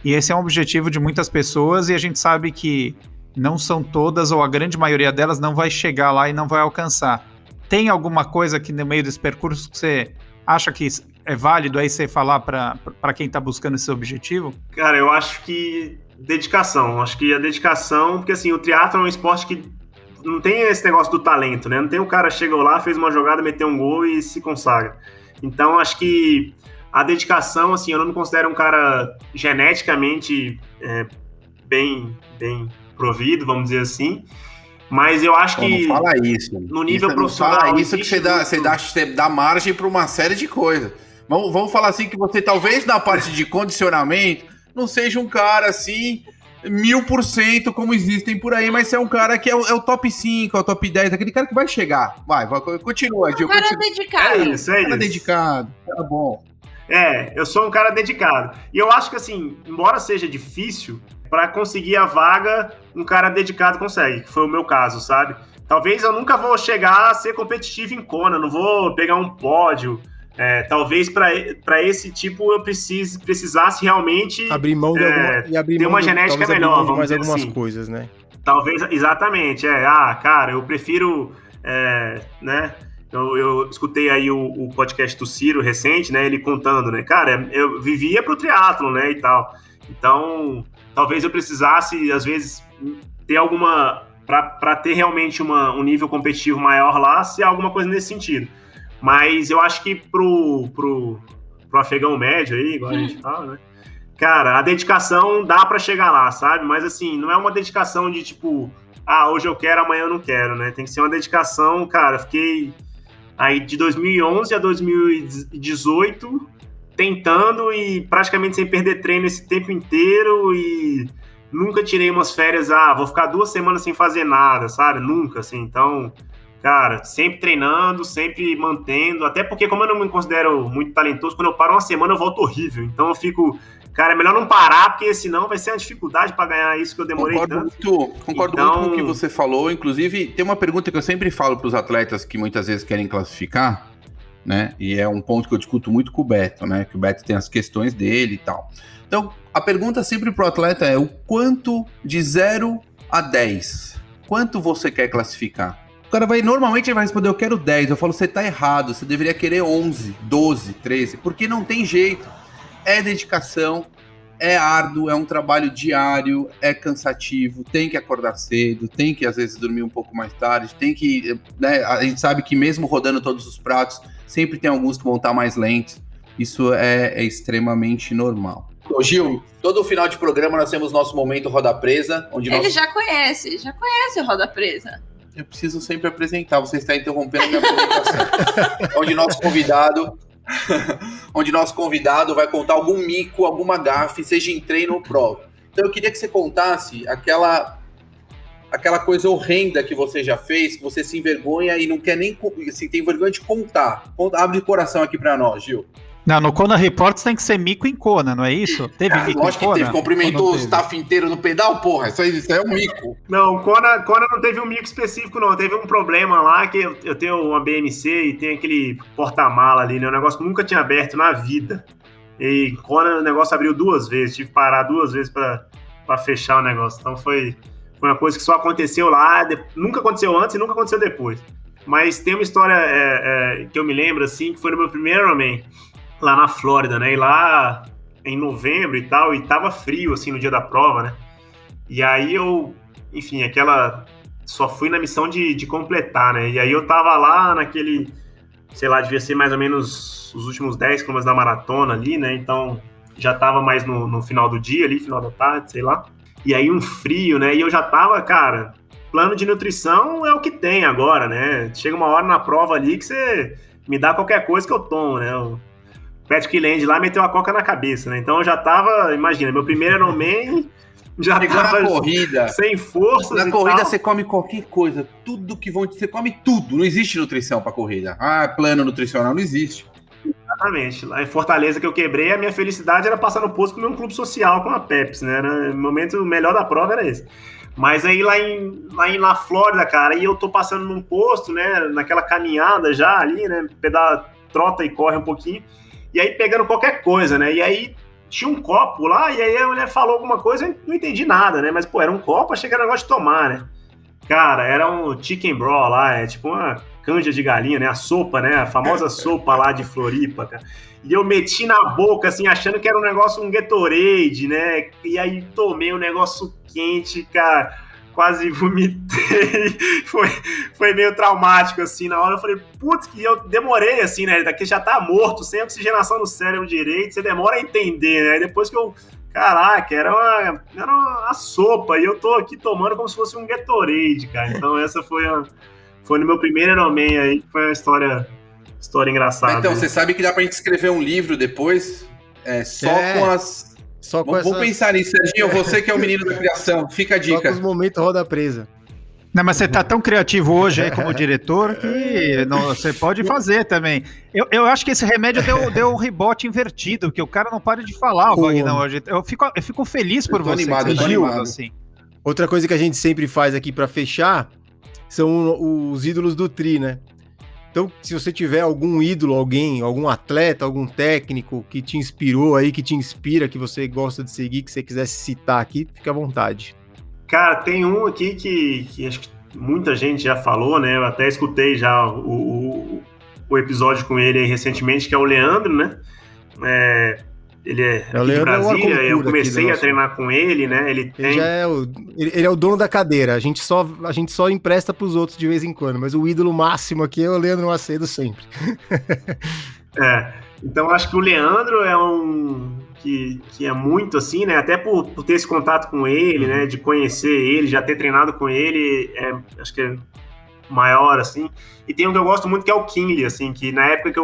e esse é um objetivo de muitas pessoas e a gente sabe que não são todas ou a grande maioria delas não vai chegar lá e não vai alcançar. Tem alguma coisa que no meio desse percurso que você acha que é válido aí você falar para quem está buscando esse objetivo? Cara, eu acho que dedicação. Acho que a dedicação, porque assim, o triatlo é um esporte que não tem esse negócio do talento, né? Não tem o cara chegou lá, fez uma jogada, meteu um gol e se consagra. Então, acho que a dedicação, assim, eu não me considero um cara geneticamente bem provido, vamos dizer assim. Mas eu acho que não fala isso. No nível profissional... Fala isso que você dá margem para uma série de coisas. Vamos falar assim que você talvez na parte de condicionamento não seja um cara assim 1000% como existem por aí, mas você é um cara que é o top 5, é o top 10, aquele cara que vai chegar. Vai, continua, Gil. Um cara dedicado. É isso. Um cara dedicado, tá bom. Eu sou um cara dedicado. E eu acho que assim, embora seja difícil, para conseguir a vaga, um cara dedicado consegue, que foi o meu caso, sabe? Talvez eu nunca vou chegar a ser competitivo em Kona, não vou pegar um pódio. Talvez para esse tipo eu precisasse realmente abrir mão de ter uma genética melhor, vamos mais dizer algumas assim. Coisas, né? Talvez, exatamente. Cara, eu prefiro, né? Eu escutei aí o podcast do Ciro recente, né? Ele contando, né? Cara, eu vivia pro triatlo, né? E tal. Então, talvez eu precisasse, às vezes, ter alguma... Para ter realmente um nível competitivo maior lá, se há alguma coisa nesse sentido. Mas eu acho que pro afegão médio aí, igual a gente fala, né? Cara, a dedicação dá para chegar lá, sabe? Mas assim, não é uma dedicação de tipo, hoje eu quero, amanhã eu não quero, né? Tem que ser uma dedicação, cara, fiquei aí de 2011 a 2018 tentando e praticamente sem perder treino esse tempo inteiro e nunca tirei umas férias, vou ficar 2 semanas sem fazer nada, sabe? Nunca, assim, então... Cara, sempre treinando, sempre mantendo, até porque como eu não me considero muito talentoso, quando eu paro uma semana eu volto horrível, então eu fico, cara, é melhor não parar, porque senão vai ser uma dificuldade para ganhar isso que eu demorei tanto. Concordo muito com o que você falou, inclusive tem uma pergunta que eu sempre falo para os atletas que muitas vezes querem classificar, né, e é um ponto que eu discuto muito com o Beto, né, que o Beto tem as questões dele e tal. Então, a pergunta sempre pro atleta é o quanto de 0 a 10, quanto você quer classificar? O cara normalmente ele vai responder, eu quero 10. Eu falo, você tá errado, você deveria querer 11, 12, 13, porque não tem jeito. É dedicação, é árduo, é um trabalho diário, é cansativo, tem que acordar cedo, tem que às vezes dormir um pouco mais tarde, tem que, né, a gente sabe que mesmo rodando todos os pratos, sempre tem alguns que vão estar mais lentos. Isso é extremamente normal. Ô, Gil, todo final de programa nós temos nosso momento Roda Presa, onde Ele nós... já conhece o Roda Presa. Eu preciso sempre apresentar, você está interrompendo a minha apresentação. onde nosso convidado vai contar algum mico, alguma gafe, seja em treino ou prova. Então eu queria que você contasse aquela coisa horrenda que você já fez, que você se envergonha e não quer nem, assim, tem vergonha de contar. Abre o coração aqui pra nós, Gil. Não, no Kona Reports tem que ser mico em Kona, não é isso? Teve mico em Lógico que Kona? teve, cumprimentou o staff inteiro no pedal, porra, isso aí é um mico. Não, Kona não teve um mico específico, não. Teve um problema lá que eu tenho uma BMC e tem aquele porta-mala ali, né? O negócio nunca tinha aberto na vida. E Kona o negócio abriu 2 vezes, tive que parar 2 vezes pra fechar o negócio. Então foi uma coisa que só aconteceu lá, nunca aconteceu antes e nunca aconteceu depois. Mas tem uma história que eu me lembro, assim, que foi no meu primeiro Ironman, lá na Flórida, né? E lá em novembro e tal, e tava frio, assim, no dia da prova, né? E aí enfim, só fui na missão de completar, né? E aí eu tava lá naquele, sei lá, devia ser mais ou menos os últimos 10 km da maratona ali, né? Então já tava mais no final do dia ali, final da tarde, sei lá. E aí um frio, né? E eu já tava, cara, plano de nutrição é o que tem agora, né? Chega uma hora na prova ali que você me dá qualquer coisa que eu tomo, né? O Patrick Land lá meteu a coca na cabeça, né? Então eu já tava, imagina, meu primeiro Ironman já tava na corrida, sem forças. Na corrida você come qualquer coisa, você come tudo, não existe nutrição pra corrida. Plano nutricional não existe. Exatamente. Lá em Fortaleza que eu quebrei, a minha felicidade era passar no posto comer um clube social com a Pepsi, né? O momento melhor da prova era esse. Mas aí lá Flórida, cara, aí eu tô passando num posto, né? Naquela caminhada já ali, né? Trota e corre um pouquinho. E aí pegando qualquer coisa, né? E aí tinha um copo lá, e aí a mulher falou alguma coisa, eu não entendi nada, né? Mas, pô, era um copo, achei que era um negócio de tomar, né? Cara, era um chicken broth lá, tipo uma canja de galinha, né? A sopa, né? A famosa sopa lá de Floripa, cara. E eu meti na boca, assim, achando que era um negócio, um Gatorade, né? E aí tomei um negócio quente, cara. Quase vomitei. Foi meio traumático, assim. Na hora eu falei, putz, que eu demorei, assim, né? Daqui já tá morto, sem oxigenação no cérebro direito. Você demora a entender, né? Depois que eu... Caraca, era uma sopa. E eu tô aqui tomando como se fosse um Gatorade, cara. Então essa foi no meu primeiro Ironman aí. Foi uma história engraçada. Então, você sabe que dá pra gente escrever um livro depois? Com as... Vou pensar nisso, Serginho. Você que é o menino da criação. Fica a dica. Só com os momentos Roda Presa. Não, mas você tá tão criativo hoje aí como diretor que você pode fazer também. Eu acho que esse remédio deu um rebote invertido, que o cara não para de falar, o Wagner, hoje. Eu fico feliz por você. Eu tô animado. Assim. Outra coisa que a gente sempre faz aqui pra fechar são os ídolos do Tri, né? Então, se você tiver algum ídolo, algum atleta, algum técnico que te inspirou aí, que te inspira, que você gosta de seguir, que você quisesse citar aqui, fica à vontade. Cara, tem um aqui que acho que muita gente já falou, né? Eu até escutei já o episódio com ele aí recentemente, que é o Leandro, né? Ele é aqui de Brasília, eu comecei a treinar com ele, né? Ele é o dono da cadeira, a gente só empresta pros outros de vez em quando, mas o ídolo máximo aqui é o Leandro Macedo sempre. Então acho que o Leandro é um que é muito assim, né? Até por ter esse contato com ele, né? De conhecer ele, já ter treinado com ele, acho que é maior, assim. E tem um que eu gosto muito que é o Kinley, assim, que na época que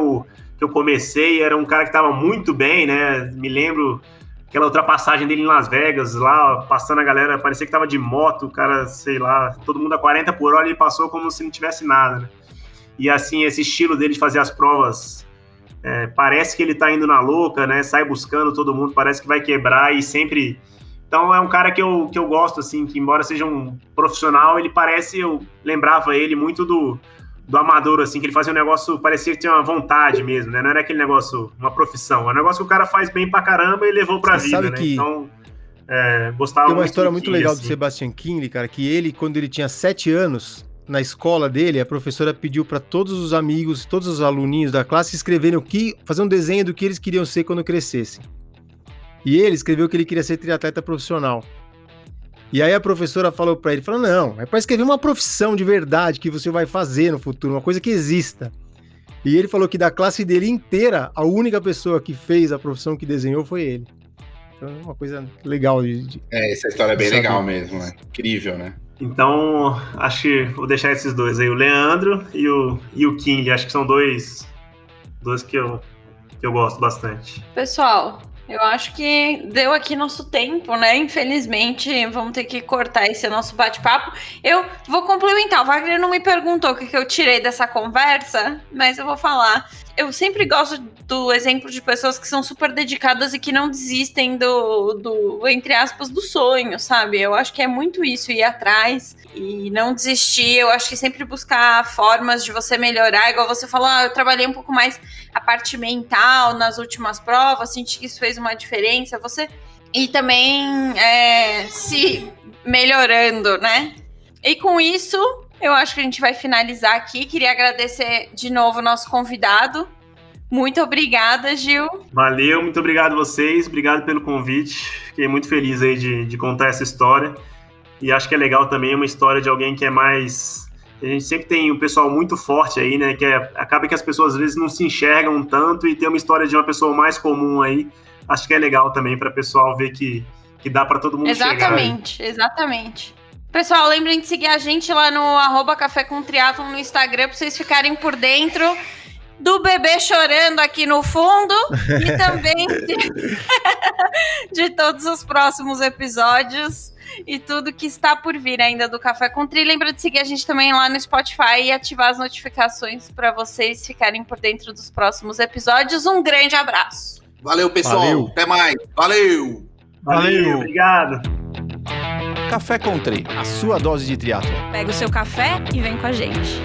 eu comecei, era um cara que estava muito bem, né? Me lembro aquela ultrapassagem dele em Las Vegas, lá, passando a galera, parecia que tava de moto, o cara, sei lá, todo mundo a 40 por hora, ele passou como se não tivesse nada, né? E assim, esse estilo dele de fazer as provas, parece que ele tá indo na louca, né? Sai buscando todo mundo, parece que vai quebrar e sempre... Então é um cara que eu gosto, assim, que embora seja um profissional, ele parece, eu lembrava ele muito do amador, assim, que ele fazia um negócio, parecia que tinha uma vontade mesmo, né? Não era aquele negócio, uma profissão, é um negócio que o cara faz bem pra caramba e levou pra vida, né? Então, gostava muito. Tem uma história muito legal assim. do Sebastian Kinley, cara, que ele, quando ele tinha 7 anos, na escola dele, a professora pediu pra todos os amigos, todos os aluninhos da classe escreverem fazer um desenho do que eles queriam ser quando crescessem. E ele escreveu que ele queria ser triatleta profissional. E aí a professora falou pra ele, não, é pra escrever uma profissão de verdade que você vai fazer no futuro, uma coisa que exista. E ele falou que da classe dele inteira, a única pessoa que fez a profissão que desenhou foi ele. Então é uma coisa legal de Essa história é bem saber. legal mesmo, né? Incrível, né? Então, acho que vou deixar esses dois aí, o Leandro e o Kinley. Acho que são dois que eu gosto bastante. Pessoal, eu acho que deu aqui nosso tempo, né? Infelizmente, vamos ter que cortar esse nosso bate-papo. Eu vou complementar. O Wagner não me perguntou o que eu tirei dessa conversa, mas eu vou falar. Eu sempre gosto do exemplo de pessoas que são super dedicadas e que não desistem do entre aspas, do sonho, sabe? Eu acho que é muito isso, ir atrás e não desistir. Eu acho que sempre buscar formas de você melhorar. Igual você falou, eu trabalhei um pouco mais a parte mental nas últimas provas, senti que isso fez uma diferença. E também se melhorando, né? E com isso, eu acho que a gente vai finalizar aqui. Queria agradecer de novo o nosso convidado. Muito obrigada, Gil. Valeu, muito obrigado a vocês. Obrigado pelo convite. Fiquei muito feliz aí de contar essa história. E acho que é legal também uma história de alguém que é mais... A gente sempre tem um pessoal muito forte aí, né? Acaba que as pessoas às vezes não se enxergam tanto e tem uma história de uma pessoa mais comum aí. Acho que é legal também para o pessoal ver que dá para todo mundo chegar aí. Exatamente. Pessoal, lembrem de seguir a gente lá no @Café com Triatlon no Instagram para vocês ficarem por dentro do bebê chorando aqui no fundo e também de todos os próximos episódios e tudo que está por vir ainda do Café com Tri. Lembra de seguir a gente também lá no Spotify e ativar as notificações para vocês ficarem por dentro dos próximos episódios. Um grande abraço. Valeu, pessoal. Valeu. Até mais. Valeu. Valeu, obrigado. Café com Tri, a sua dose de triatlo. Pega o seu café e vem com a gente.